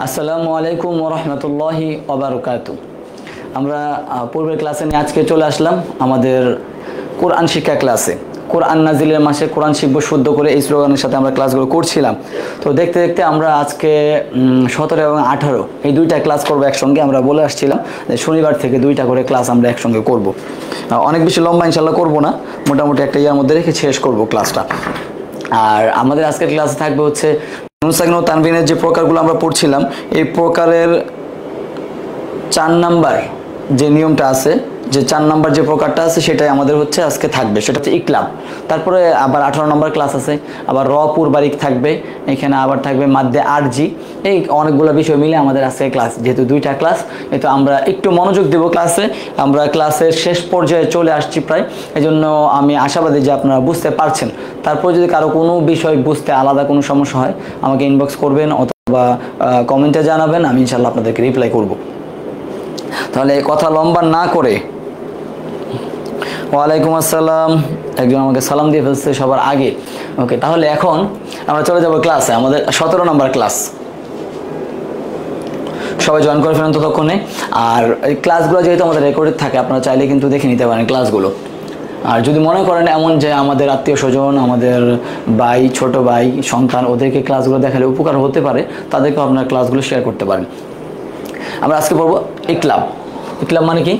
আসসালামু আলাইকুম ওয়া রাহমাতুল্লাহি ওয়া বারাকাতুহু। আমরা পূর্বের ক্লাসে নিয়ে আজকে চলে আসলাম আমাদের কোরআন শিক্ষা ক্লাসে। কোরআন নাজিলের মাসে কোরআন শিখব শুদ্ধ করে, এই স্লোগানের সাথে আমরা ক্লাসগুলো করছিলাম। তো দেখতে দেখতে আমরা আজকে 17 এবং 18 এই দুইটা ক্লাস করব একসঙ্গে। আমরা বলে আসছিলাম যে শনিবার থেকে দুইটা করে ক্লাস আমরা একসঙ্গে করব। অনেক বেশি লম্বা ইনশাল্লাহ করব না, মোটামুটি একটা ইয়ার মধ্যে রেখে শেষ করব ক্লাসটা। আর আমাদের আজকের ক্লাসে থাকবে হচ্ছে নুন সাকিন ও তানবিনের যে প্রকারগুলো আমরা পড়ছিলাম, এই প্রকারের 4 নাম্বার যে নিয়মটা আছে, যে 4 নাম্বার যে প্রকারটা আছে সেটাই আমাদের হচ্ছে আজকে থাকবে, সেটা হচ্ছে ইকলাব। তারপরে আবার 18 নম্বর ক্লাস আছে, আবার র পূর্বারিক থাকবে, এখানে আবার থাকবে মাদ্দে আরজি। এই অনেকগুলো বিষয় মিলে আমাদের আজকে ক্লাস, যেহেতু দুইটা ক্লাস, তো আমরা একটু মনোযোগ দেব ক্লাসে। আমরা ক্লাসের শেষ পর্যায়ে চলে আসছি প্রায়, এই জন্য আমি আশাবাদী যে আপনারা বুঝতে পারছেন। তারপর যদি কারো কোনো বিষয় বুঝতে আলাদা কোনো সমস্যা হয়, আমাকে ইনবক্স করবেন অথবা কমেন্টে জানাবেন, আমি ইনশাল্লাহ আপনাদেরকে রিপ্লাই করব। তাহলে কথা লম্বা না করে, ওয়ালাইকুম আসসালাম, একজন আমাকে সালাম দিয়ে ফেলছে সবার আগে। ওকে, তাহলে এখন আমরা চলে যাব ক্লাসে, আমাদের 17 নম্বর ক্লাস। সবাই জয়েন করে ফেলেন ততক্ষণে। আর এই ক্লাসগুলো যেহেতু আমাদের রেকর্ডেড থাকে, আপনারা চাইলে কিন্তু দেখে নিতে পারেন ক্লাসগুলো। আর যদি মনে করেন এমন যে আমাদের আত্মীয় স্বজন, আমাদের ভাই, ছোট ভাই, সন্তান, ওদেরকে ক্লাসগুলো দেখালে উপকার হতে পারে, তাদেরকেও আপনার ক্লাসগুলো শেয়ার করতে পারেন। আমরা আজকে পড়বো ইকলাব। ইকলাব মানে কি?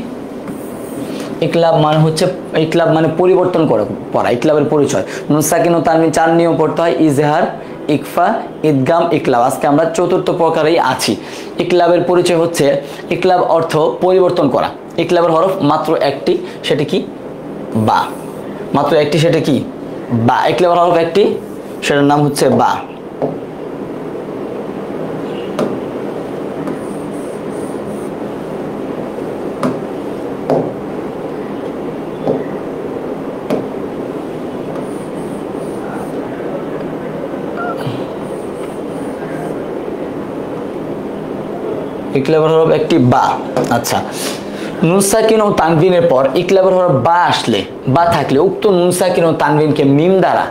ইকলাব মানে হচ্ছে, ইকলাব মানে পরিবর্তন করে পড়া, ইকলাবের পরিচয়। নুন সাকিন ও তানবিন 4 নিয়ম পড়তে হয়: ইজহার, ইকফা, ইদগাম, ইকলাব। আজকে আমরা চতুর্থ প্রকারেই আছি। ইকলাবের পরিচয় হচ্ছে, ইকলাব অর্থ পরিবর্তন করা। ইকলাবের হরফ মাত্র একটি, সেটা কি? বা। মাত্র একটি, সেটা কি? বা। ইকলাবের হরফ একটি, সেটার নাম হচ্ছে বা। ইকলাবের হরফ একটি বা। আচ্ছা, নুন সাকিন ও তানবিনের পর ইকলাবের হরফ বা আসলে, বা থাকলে উক্ত নুন সাকিন ও তানবিনকে মিম দ্বারা,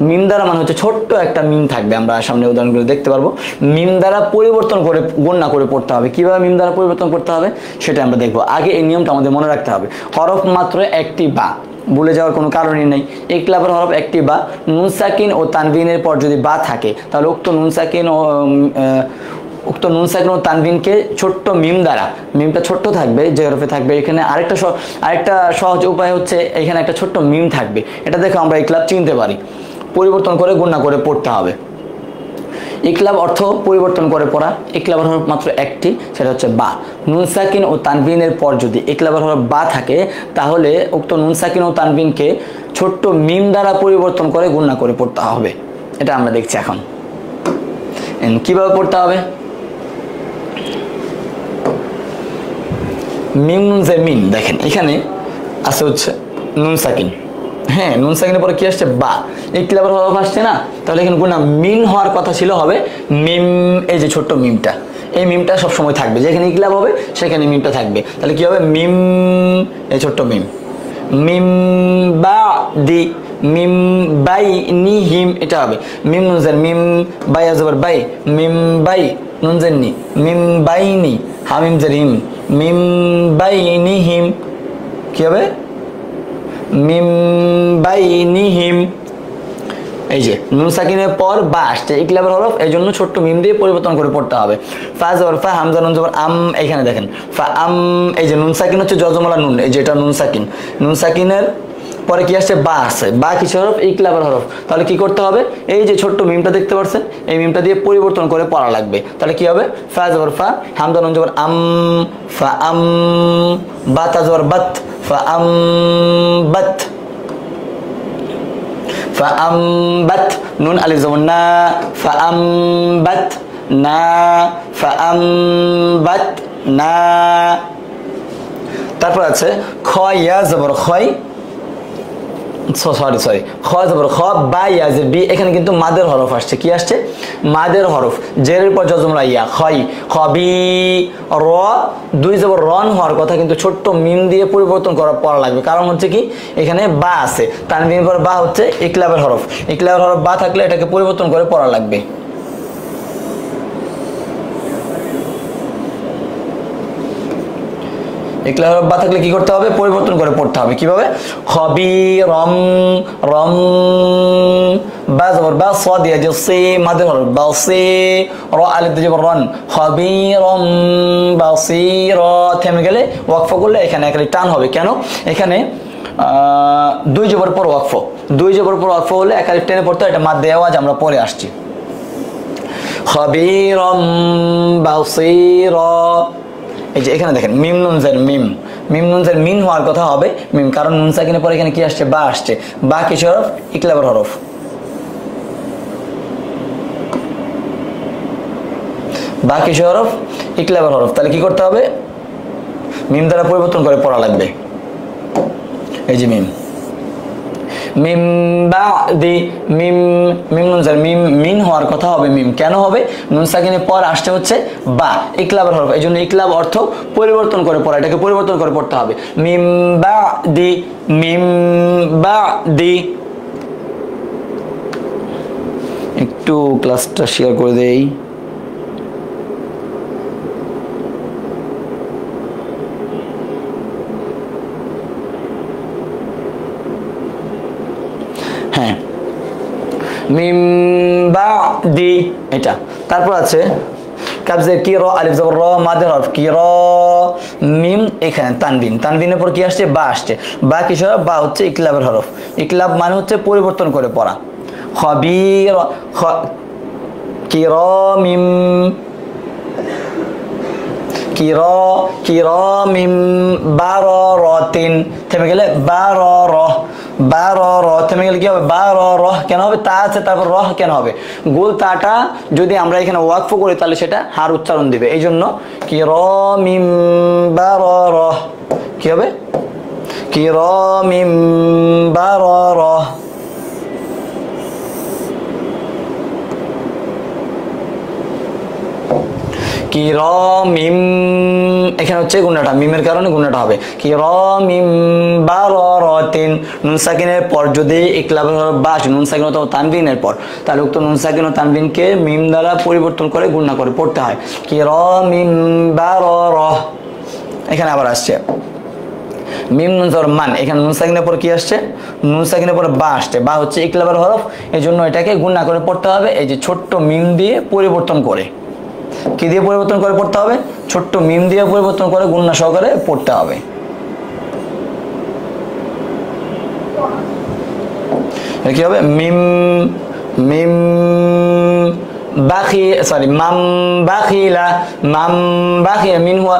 মিম দ্বারা মানে হচ্ছে ছোট্ট একটা মিম থাকবে, আমরা সামনে উদাহরণগুলো দেখতে পারবো। মিম দ্বারা পরিবর্তন করে গণনা করে পড়তে হবে। কিভাবে মিম দ্বারা পরিবর্তন করতে হবে সেটা আমরা দেখবো। আগে এই নিয়মটা আমাদের মনে রাখতে হবে। হরফ মাত্র একটি বা, ভুলে যাওয়ার কোনো কারণই নেই। ইকলাবের হরফ একটি বা। নুন সাকিন ও তানবিনের পর যদি বা থাকে, তাহলে উক্ত নুন সাকিন ও তানবিনকে ছোট্ট মিম দ্বারা, মিমটা ছোট্ট থাকবে, যে হরফে থাকবে। এখানে আরেকটা সহজ উপায় হচ্ছে, এখানে একটা ছোট্ট মিম থাকবে, এটা দেখে আমরা ইকলাব চিনতে পারি। পরিবর্তন করে গণনা করে পড়তে হবে। ইকলাব অর্থ পরিবর্তন করে পড়া। ইকলাবের হরফ মাত্র একটি, সেটা হচ্ছে বা। নুন সাকিন ও তানবিনের পর যদি ইকলাবের হরফ বা থাকে, তাহলে উক্ত নুন সাকিন ও তানবিনকে ছোট্ট মিম দ্বারা পরিবর্তন করে গণনা করে পড়তে হবে। এটা আমরা দেখছি এখন। কিভাবে পড়তে হবে? মিম নুন জে মিন, দেখেন এখানে আছে হচ্ছে নুন সাকিন। হ্যাঁ, নুন সাকিনের পরে কি আসছে? বা। ইকলাবের হরফ আসছে না, তাহলে এখানে গুণা মিন হওয়ার কথা ছিল, হবে মিম। এই যে ছোট্ট মিমটা, এই মিমটা সবসময় থাকবে, যেখানে ইকলাব হবে সেখানে মিমটা থাকবে। তাহলে কি হবে? মিম, এই ছোট্ট মিম। মিম বা দি, মিম বাই নি হিম, এটা হবে মিম নুন জেন, মিম বাই আজবার বাই, মিম বাই নুন জেন নি, মিম বাই নি হামিম জের হিম, মিম বাই নি হিম। কি হবে? মিম বাই নি হিম। এই যে নুন সাকিনের পর বা আসছে, ইকলাবের হরফ, এই জন্য ছোট্ট মিম দিয়ে পরিবর্তন করে পড়তে হবে। ফা জবর ফা, হামজা নুন জবর আম। এখানে দেখেন ফা আম, এই যে নুন সাকিন হচ্ছে জজমালা নুন, এই যে এটা নুন সাকিন। নুন সাকিনের পরে কি আসছে? বা আসছে। বা কিসের হরফ? ইকলাবের হরফ। তাহলে কি করতে হবে? এই যে ছোট্ট মিমটা দেখতে পাচ্ছেন, এই মিমটা দিয়ে পরিবর্তন করে পড়া লাগবে। তাহলে কি হবে? ফা জবর ফা, হামজা নুন জবর আম, ফা আম। বা তা জবর বাত, ফা আম বাত। ফাআমবাত, নুন আলিফ জবর না, ফাআমবাত না, ফাআমবাত না। তারপর আছে খ ইয়া জবর খয়, সরি খ জবর খ, বা ইয়া যে বি। এখানে কিন্তু মাদের হরফ আসছে। কি আসছে? মাদের হরফ, জেরের পর জজমলা ইয়া, খয়, খবি। র 2 জবর রন হওয়ার কথা, কিন্তু ছোট্ট মিম দিয়ে পরিবর্তন করা পড়া লাগবে। কারণ হচ্ছে কি, এখানে বা আছে, তানবিনের পর বা হচ্ছে ইকলাবের হরফ। ইকলাবের হরফ বা থাকলে এটাকে পরিবর্তন করে পড়া লাগবে। ইকলাব হরফ বা থাকলে কি করতে হবে? পরিবর্তন করে পড়তে হবে। কিভাবে? খবীরম রম বা জবর বা স দিয়ে যে সে মাদের হরফ বাসি র আলিফ দিয়ে জবর রন খবীরম বাসির থেমে গেলে ওয়াকফ করলে এখানে একটা টান হবে। কেন? এখানে দুই জবর পর ওয়াকফ, দুই জবর পর ওয়াকফ হলে এক আলিফ টেনে পড়তে হয়, এটা মাদ্দে আওয়াজ আমরা পরে আসছি। খবীরম বাসির, এই যে এখানে দেখেন মিম নুন জের মিম, মিম নুন জের মিন হওয়ার কথা হবে মিম, কারণ নুন সাকিনের পরে এখানে কি আসছে? বা আসছে। বা কিসের হরফ? ইকলাবের হরফ। বা কিসের হরফ? ইকলাবের হরফ। তাহলে কি করতে হবে? মিম দ্বারা পরিবর্তন করে পড়া লাগবে। এই যে মিম, মিম বাদি মিম, মিম নুন জের মিম মিন হওয়ার কথা হবে মিম। কেন হবে? নুন সাকিনের পর আসছে হচ্ছে বা, ইকলাবের হরফ। এই জন্য ইকলাব অর্থ পরিবর্তন করে পড়া, এটাকে পরিবর্তন করে পড়তে হবে। মিম বাদি মিম বাদি। একটু ক্লাসটা শেয়ার করে দেই। হ্যাঁ, মিম বাদি এটা। তারপর আছে কাবজে কি র আলিফ জবর র মাদের হরফ কি র মিম, এখানে তানবিন, তানবিনের পর কি আসছে? বা আসছে। বা কিসের হরফ? বা হচ্ছে ইকলাবের হরফ। ইকলাব মানে হচ্ছে পরিবর্তন করে পড়া। খবীর কিরামিম কিরামিম বারারাতিন, থেমে গেলে বারার, বারার থেমে গেলে কি হবে? বারার। কেন হবে? তা আছে তারপর রহ কেন হবে? গোল তাটা যদি আমরা এখানে ওয়াকফ করি তাহলে সেটা হার উচ্চারণ দিবে। এই জন্য কিরামিম বারার, কি হবে? কিরামিম বারার। কিরামিম, এখানে হচ্ছে গুণাটা, মিমের কারণে গুণাটা হবে। কিরামিম বারারাতিন, নুন সাকিনের পর যদি ইকলাবের হরফ বা নুন সাকিন অথবা তানবিনের পর, তাহলে উক্ত নুন সাকিন ও তানবিনকে মিম দ্বারা পরিবর্তন করে গুণা করে পড়তে হয়। কিরামিম বারারা। এখানে আবার আসছে মিম নুন জবর মান, এখানে নুন সাকিনের পর কি আসছে? নুন সাকিনের পর বা আসছে। বা হচ্ছে ইকলাবের হরফ, এই জন্য এটাকে গুণা করে পড়তে হবে। এই যে ছোট্ট মিম দিয়ে পরিবর্তন করে, কি দিয়ে পরিবর্তন করে পড়তে হবে? ছোট্ট মিম দিয়ে পরিবর্তন করে গুণনা সহকারে পড়তে হবে। কি হবে? মিম মিম বাখি সরি মাম বাখিলা, মাম বাখি মিন হওয়া,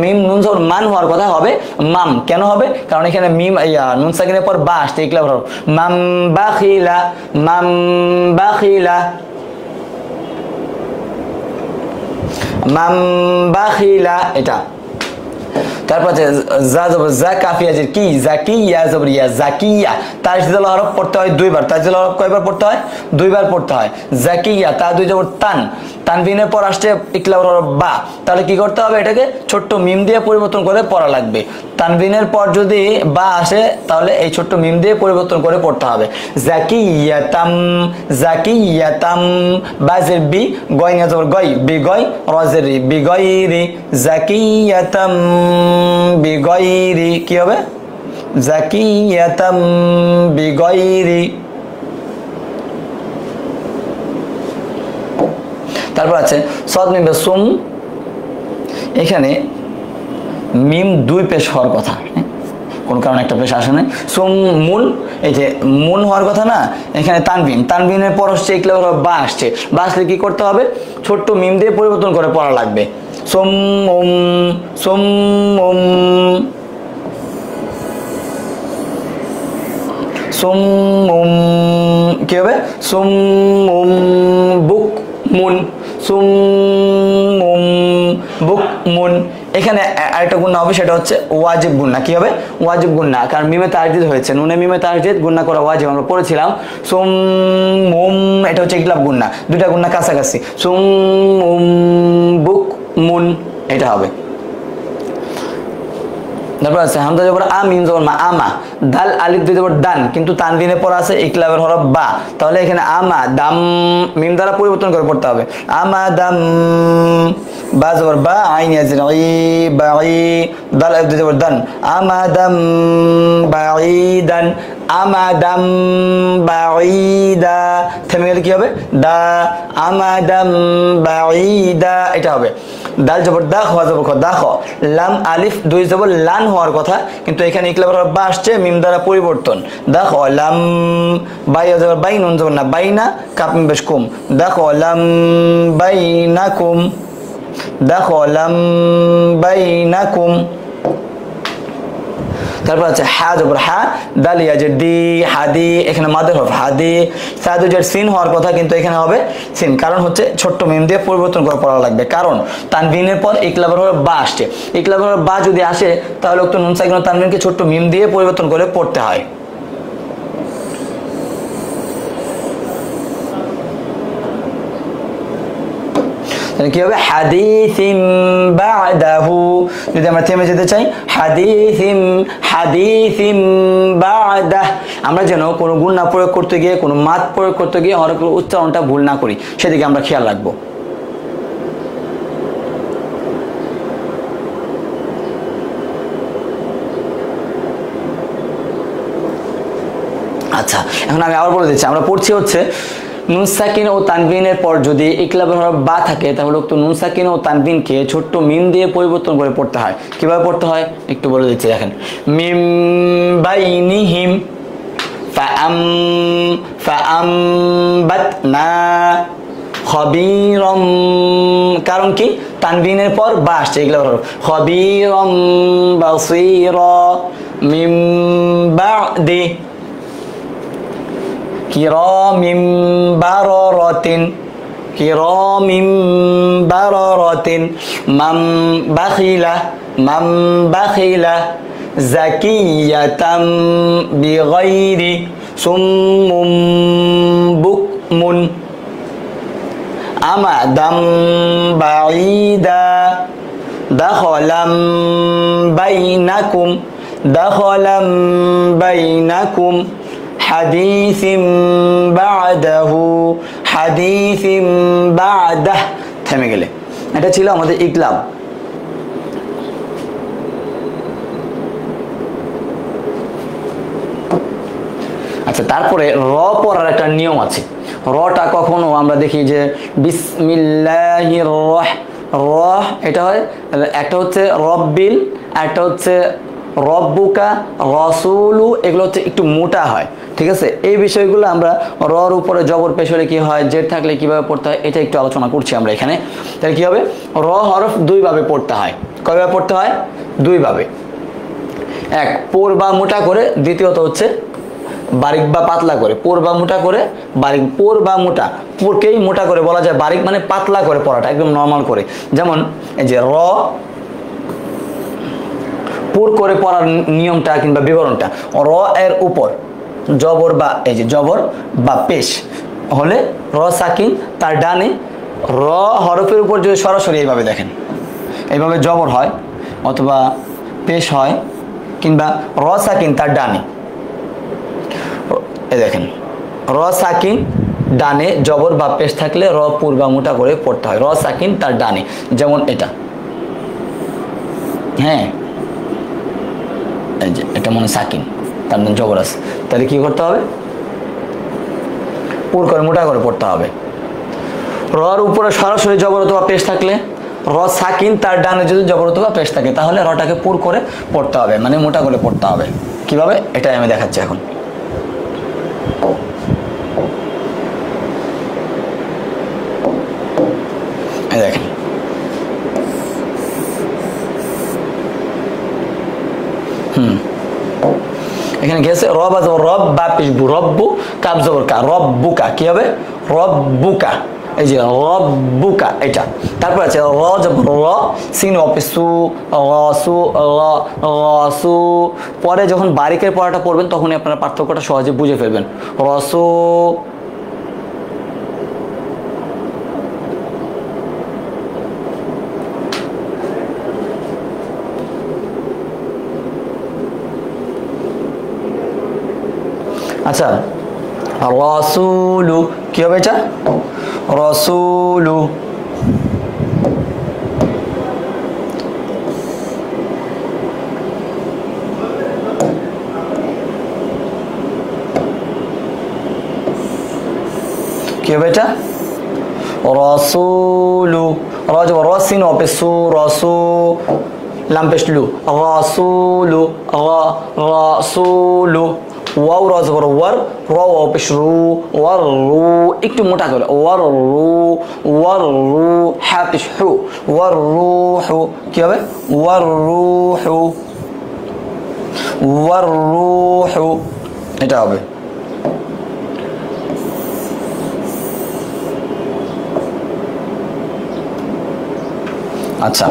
মিম নুন জবর মান হওয়ার কথা হবে মাম। কেন হবে? কারণ এখানে মিম নুন সাকিনের পর বা আসছে ইকলাবের হরফ। মাম বাখিলা মাম বাখিলা মাম বাখিলা, এটা। তারপর যা জবর যা কাফিয়া যে কি জাকিয়া জবর ইয়া জাকিয়া, তাজদিল হরফ পড়তে হয় দুইবার। তাজদিল হরফ কয়বার পড়তে হয়? দুইবার পড়তে হয়। জাকিয়া তা দুই জবর তান, তানবিনের পর আসছে ইকলাবের হরফ বা, তাহলে কি করতে হবে? এটাকে ছোট্ট মিম দিয়ে পরিবর্তন করে পড়া লাগবে। তানবিনের পর যদি বা আসে তাহলে এই ছোট্ট মিম দিয়ে পরিবর্তন করে পড়তে হবে। জাকিয়াতাম জাকিয়াতাম, বাজের বি গয় না জবর গয় বি গয় রজের রি বি গয়রি জাকিয়াতাম বি গয়রি, কি হবে? জাকিয়াতাম বি গয়রি। তারপর আছে সদ মিম সুম, এখানে মিম দুই পেশ হওয়ার কথা, কোন কারণে একটা পেশ আসে না। সুম মুন, এই যে মুন হওয়ার কথা না, এখানে তানবিন, তানবিনের পর হচ্ছে ইকলাবের হরফ বা আসছে। বা আসলে কি করতে হবে? ছোট্ট মিম দিয়ে পরিবর্তন করে পড়া লাগবে। সোম ওম সোম ওম সোম ওম, কি হবে? সোম ওম বুক মুন, সোম ওম বুক মুন। এখানে আরেকটা গুণা হবে, সেটা হচ্ছে ওয়াজিব গুণা। কি হবে? ওয়াজিব গুণা, কারণ মিমে তাসদীদ হয়েছে, নুনে মিমে তাসদীদ, গুণা করা ওয়াজিব, আমরা পড়েছিলাম। সোম ওম, এটা হচ্ছে ইকলাব গুণা, দুইটা গুণা কাছাকাছি। সোম ওম বুক মুন, এটা হবে। তারপর আছে হামজা জবর আ মিম জবর মা আমা, দাল আলিফ দুই জবর দান, কিন্তু তানবিনে পড়া আছে ইকলাবের হরফ বা, তাহলে এখানে আমা দাম মিম দ্বারা পরিবর্তন করে পড়তে হবে। আমা দাম, বা জবর বা, আইন ইয়াজির ই বাই, দাল আলিফ দুই জবর দান, আমা দাম বাঈদান, আমাদাম বাঈদা, থেমে গেলে কি হবে দা, আমাদাম বাঈদা, এটা হবে। দাল জবর দা, খ জবর খ, দা খ, লাম আলিফ দুই জবর লান হওয়ার কথা, কিন্তু এখানে ইকলাবের হরফ বা আসছে, মিম দ্বারা পরিবর্তন। দা খ লাম, বাই জবর বাই, নুন জবর না, বাইনা, কাপ মিম পেশ কুম, দা খ লাম বাইনাকুম, দা খ লাম বাইনাকুম। তারপর আছে হা জবর হা, দাল ইয়াজের দি, হাদি, এখানে মাদের হরফ হাদি, সাদুজের সিন হওয়ার কথা, কিন্তু এখানে হবে সিন, কারণ হচ্ছে ছোট্ট মিম দিয়ে পরিবর্তন করে পড়া লাগবে, কারণ তানবিনের পর ইকলাবের হরফ বা আসছে, ইকলাবের হরফ বা যদি আসে তাহলে উক্ত নুন সাকিন ও তানবিনকে ছোট্ট মিম দিয়ে পরিবর্তন করে পড়তে হয়। কি হবে হাদিসিম বাদাহু, যদি আমরা থেমে যেতে চাই হাদিসিম, হাদিসিম বাদাহ, আমরা যেন কোনো গুণ প্রয়োগ করতে গিয়ে, কোনো মাদ প্রয়োগ করতে গিয়ে হরফের উচ্চারণটা ভুল না করি, সেদিকে আমরা খেয়াল রাখবো। আচ্ছা, এখন আমি আবার বলে দিচ্ছি, আমরা পড়ছি হচ্ছে নুন সাকিন ও তানবিনের পর যদি ইকলাবের হরফ বা থাকে তাহলে উক্ত নুন সাকিন ও তানবিনকে ছোট্ট মিম দিয়ে পরিবর্তন করে পড়তে হয়। কিভাবে পড়তে হয় একটু বলে দিচ্ছি, দেখেন মিম বাইনিহিম, ফাআম ফাআমবাতনা খবীরম, কারণ কি তানবিনের পর বা আসছে ইকলাবের হরফ, খবীরম বাসীরা, মিম বাদি কিরামিম বারারাতিন, কিরামিম বারারাতিন, মাম বাখিলা, মাম বাখিলা, যাকিয়াতাম বিগাইরি, সুম্মুম বুকমুন, আমাদাম বাঈদা, দাখালাম বাইনাকুম, দাখালাম বাইনাকুম, হাদিসিম বাদাহু, হাদিসিম বাদাহ, থেমে গেলে। এটা ছিল আমাদের ইকলাব। আচ্ছা, তারপরে র পড়ার একটা নিয়ম আছে। রটা কখনো আমরা দেখি যে বিসমিল্লাহির রহ, এটা হয়, একটা হচ্ছে রব্বিল, একটা হচ্ছে রব্বুকা, রসুলু, এগুলো হচ্ছে একটু মোটা হয়, ঠিক আছে। এই বিষয়গুলো আমরা রর উপরে জবর পেশ হলে কি হয়, জেড থাকলে কিভাবে পড়তে হয়, এটা একটু আলোচনা করছি আমরা এখানে। তাহলে কি হবে, র হরফ দুইভাবে পড়তে হয়। কয়ভাবে পড়তে হয়? দুইভাবে। এক, পোর বা মোটা করে, দ্বিতীয়ত হচ্ছে বারিক বা পাতলা করে। পোর বা মোটা করে, বারিক। পোর বা মোটা, পোরকেই মোটা করে বলা যায়, বারিক মানে পাতলা করে পড়াটা, একদম নর্মাল করে। যেমন এই যে র, পুর করে পড়ার নিয়মটা কিংবা বিবরণটা, র এর উপর জবর বা, এই যে জবর বা পেশ হলে র সাকিন, তার ডানে র হরফের উপর যদি সরাসরি এইভাবে দেখেন, এইভাবে জবর হয় অথবা পেশ হয়, কিংবা র সাকিন তার ডানে, এই দেখেন র সাকিন ডানে জবর বা পেশ থাকলে র পুর বা মোটা করে পড়তে হয়, র সাকিন তার ডানে। যেমন এটা, হ্যাঁ এই যে এটা মনে সাকিন, তার নাম জবর আছে, তাহলে কি করতে হবে, পুর করে মোটা করে পড়তে হবে। রর উপরে সরাসরি জবর অথবা পেশ থাকলে, র সাকিন তার ডানে যদি জবর অথবা পেশ থাকে, তাহলে রটাকে পুর করে পড়তে হবে, মানে মোটা করে পড়তে হবে। কিভাবে, এটাই আমি দেখাচ্ছি এখন। দেখেন এখানে গেছে রব আছে, রব বা পিসবু, রব্বু, কাব জবর কা, রব্বুকা, কি হবে রব্বুকা, এই যে রব্বুকা এটা। তারপর আছে র জবর র, সিন অপিসু, রসু, রসু। পরে যখন বারিকের পড়াটা পড়বেন তখনই আপনারা পার্থক্যটা সহজে বুঝে ফেলবেন। রসু, আচ্ছা, রাসূলু কি হবে এটা? রাসূলু। কি হবে এটা? রাসূলু। রাজ রাসিন অপেসু রাসু লাম পেশলু রাসূলু রাসূলু। ওয়াও রাজ বড় ওয়ার র অপেশ রু ওয়ার রু একটু মোটা করে ওয়ার রু হা পেশ হু ওয়ার রূহু। কি হবে? ওয়ার রূহু এটা হবে। আচ্ছা,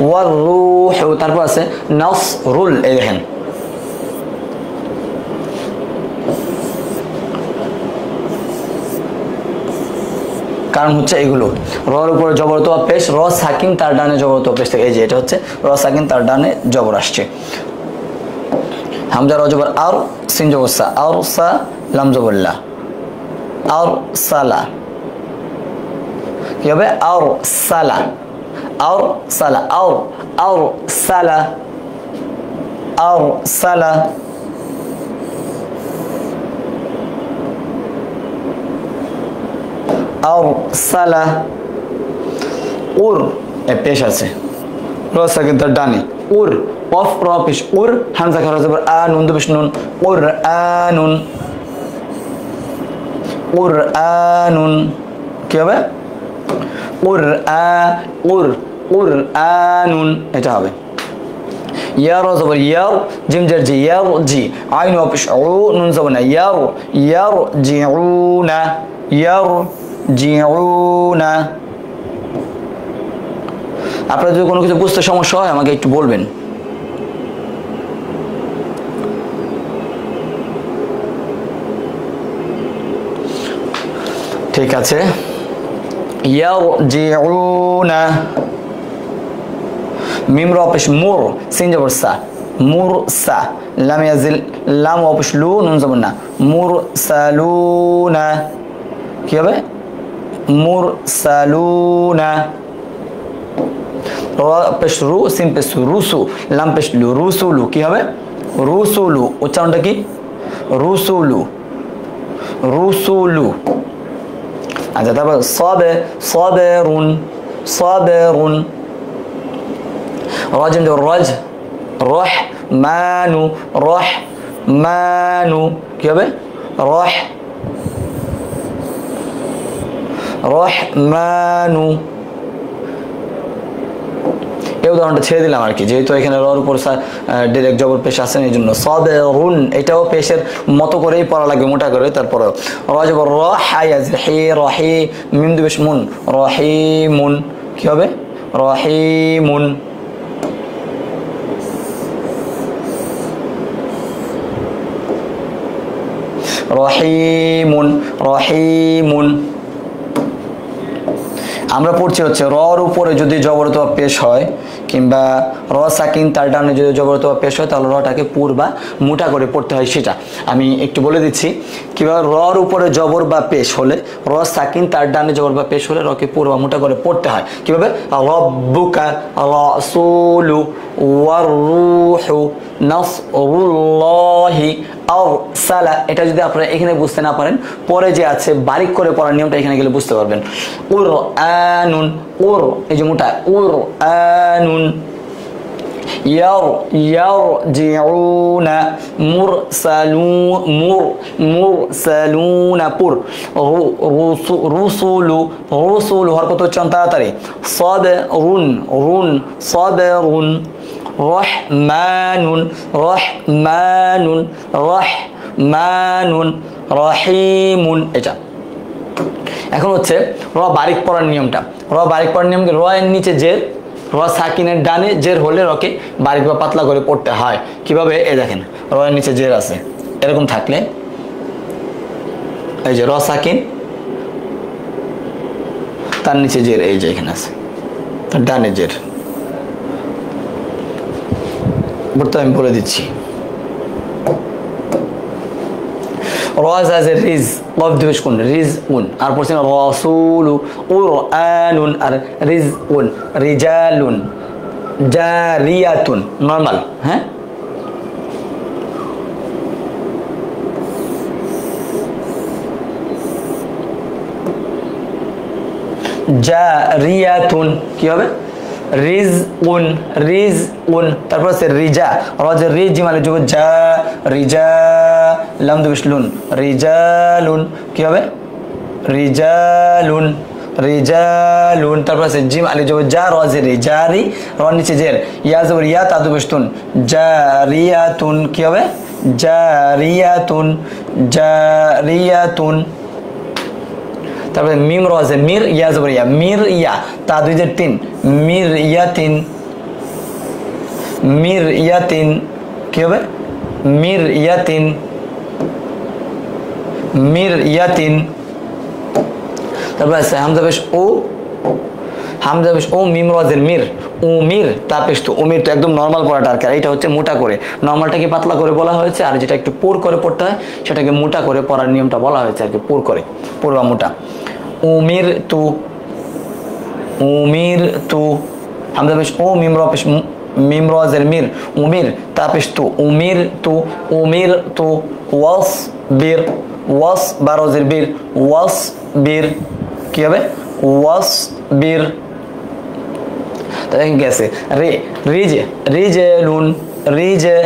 ওয়ার রূহু তারপর আছে নাসরুল। এই দেখেন কারণ হচ্ছে এগুলো রর উপরে জবর তো পেশ, র সাকিন তার ডানে জবর তো পেশ থেকে। এই যে এটা হচ্ছে র সাকিন তার ডানে জবর আসছে। হামজা র জবর আর সিন জবর সা আর সা লাম জবর লা আর সালা। কি হবে? আর সালা আর সালা আর সালা আর সালা। আর সালা উর এ পেশ আছে র সাকিন তার ডানে উর অফ র পেশ উর হামজা খারা জবর আ নুন দু পেশ নুন উর আনুন উর আনুন। কি হবে? উর আনুন এটা হবে। ইয়া র জবর ইয়ার জিম জার জি ইয়ার জি আইন অপেশ উ নুন জবর না ইয়ার জিউনা ইয়ার জিউনা। আপনার যদি কোনো কিছু বুঝতে সমস্যা হয় আমাকে একটু বলবেন। ঠিক আছে, ইয়ারজিউনা মিম র পেশ মুর সিন জবর সা মুরসা লাম ইয়াজিল লাম অপেশ লু নুন জবর না মুরসালুনা। কি হবে? মুরসালুনা। র পেশ রু সিন পেশ রুসু লাম পেশ লু রুসুলু। কি হবে? রুসুলু। উচ্চারণটা কি? রুসুলু। আচ্ছা, তারপর সাবেরুন রাজিম রজ রহমানু। কি হবে? রহমানু। এই উদাহরণটা ছেড়ে দিলাম আর কি, যেহেতু এখানে রর উপর ডিরেক্ট জবর পেশ আছেন এই জন্য। সাবেরুন এটাও পেশের মতো করেই পড়া লাগবে মোটা করে। তারপরে র জবর র হায়াজ হে রহি মিম দু পেশ মুন রহিমুন। কি হবে? রহিমুন। রহিমুন। আমরা পড়ছি হচ্ছে রর উপরে যদি জবরত পেশ হয় কিংবা র সাকিন তার ডানে যদি জবরত পেশ হয় তাহলে রটাকে পুর বা মোটা করে পড়তে হয়। সেটা আমি একটু বলে দিচ্ছি কিভাবে রর উপরে জবর বা পেশ হলে, র সাকিন তার ডানে জবর বা পেশ হলে রকে পুর বা মোটা করে পড়তে হয়। কিভাবে? রব্বুকা রাসূলু ওয়ার রূহু নাসরুল্লাহি আরসালা। এটা যদি আপনারা এখানে বুঝতে না পারেন, পরে যে আছে বারিক করে পড়ার নিয়মটা এখানে গেলে বুঝতে পারবেন। কুরআনুন এই যে মোটা কুরআনুন। ইয়ারজিউনা মুরসালুনা পুর রুসুলু হরকত উচ্চারণ তাড়াতাড়ি। সাবেরুন রহমানুন রহিমুন। এটা এখন হচ্ছে র বারিক পড়ার নিয়মটা। র বারিক পড়ার নিয়ম কি? র এর নিচে জের, র সাকিনের ডানে জের হলে রকে বারিক বা পাতলা করে পড়তে হয়। কিভাবে? এই দেখেন র এর নিচে জের আছে এরকম থাকলে এই যে র সাকিন তার নিচে জের, এই যে এখানে আছে তার ডানে জের। আমি বলে দিচ্ছি আছে রিজ, কফ দিয়ে পেশ কোন রিজ উন। আর পড়ছেন রসুলু কুরআনুন, আর রিজ উন রিজালুন জারিয়াতুন নরমাল। হ্যাঁ, জারিয়াতুন কি হবে রিজউন রিজউন। তারপর আছে রিজা, রজ রিজ মানে যুগ যা রিজা লাম দুবেশ লুন রিজালুন কি হবে রিজালুন রিজালুন। তারপর আছে জিম আলি যুগ যা রজ রিজারি র নিচে জের ইয়া জবর ইয়া তা দুবেশ তুন জারিয়াতুন কি হবে জারিয়াতুন জারিয়াতুন। তারপরে মিম রজে মির ইয়া জবর ইয়া মির ইয়া তা দুই জের তিন মির ইয়াতিন মির ইয়াতিন কি হবে মির ইয়াতিন মির ইয়াতিন। তারপরে আছে হামজা পেশ ও হামজা পেশ ও মিম রজের মির উমির তা পেশ তো উমির তো একদম নর্মাল পড়াটা আর কি। এটা হচ্ছে মোটা করে, নর্মালটাকে পাতলা করে বলা হয়েছে, আর যেটা একটু পুর করে পড়তে হয় সেটাকে মোটা করে পড়ার নিয়মটা বলা হয়েছে আর কি, পুর করে পুর বা মোটা। উমির তু উমির তু হামজা পেশ ও মিম র পেশ মিম রজের মির উমির তা পেশ তু উমির তু ওয়াস বীর ওয়াস বা রজের বীর ওয়াস বীর কি হবে ওয়াস বীর। তাহলে গেছে রে রিজে রিজে লুন রিজে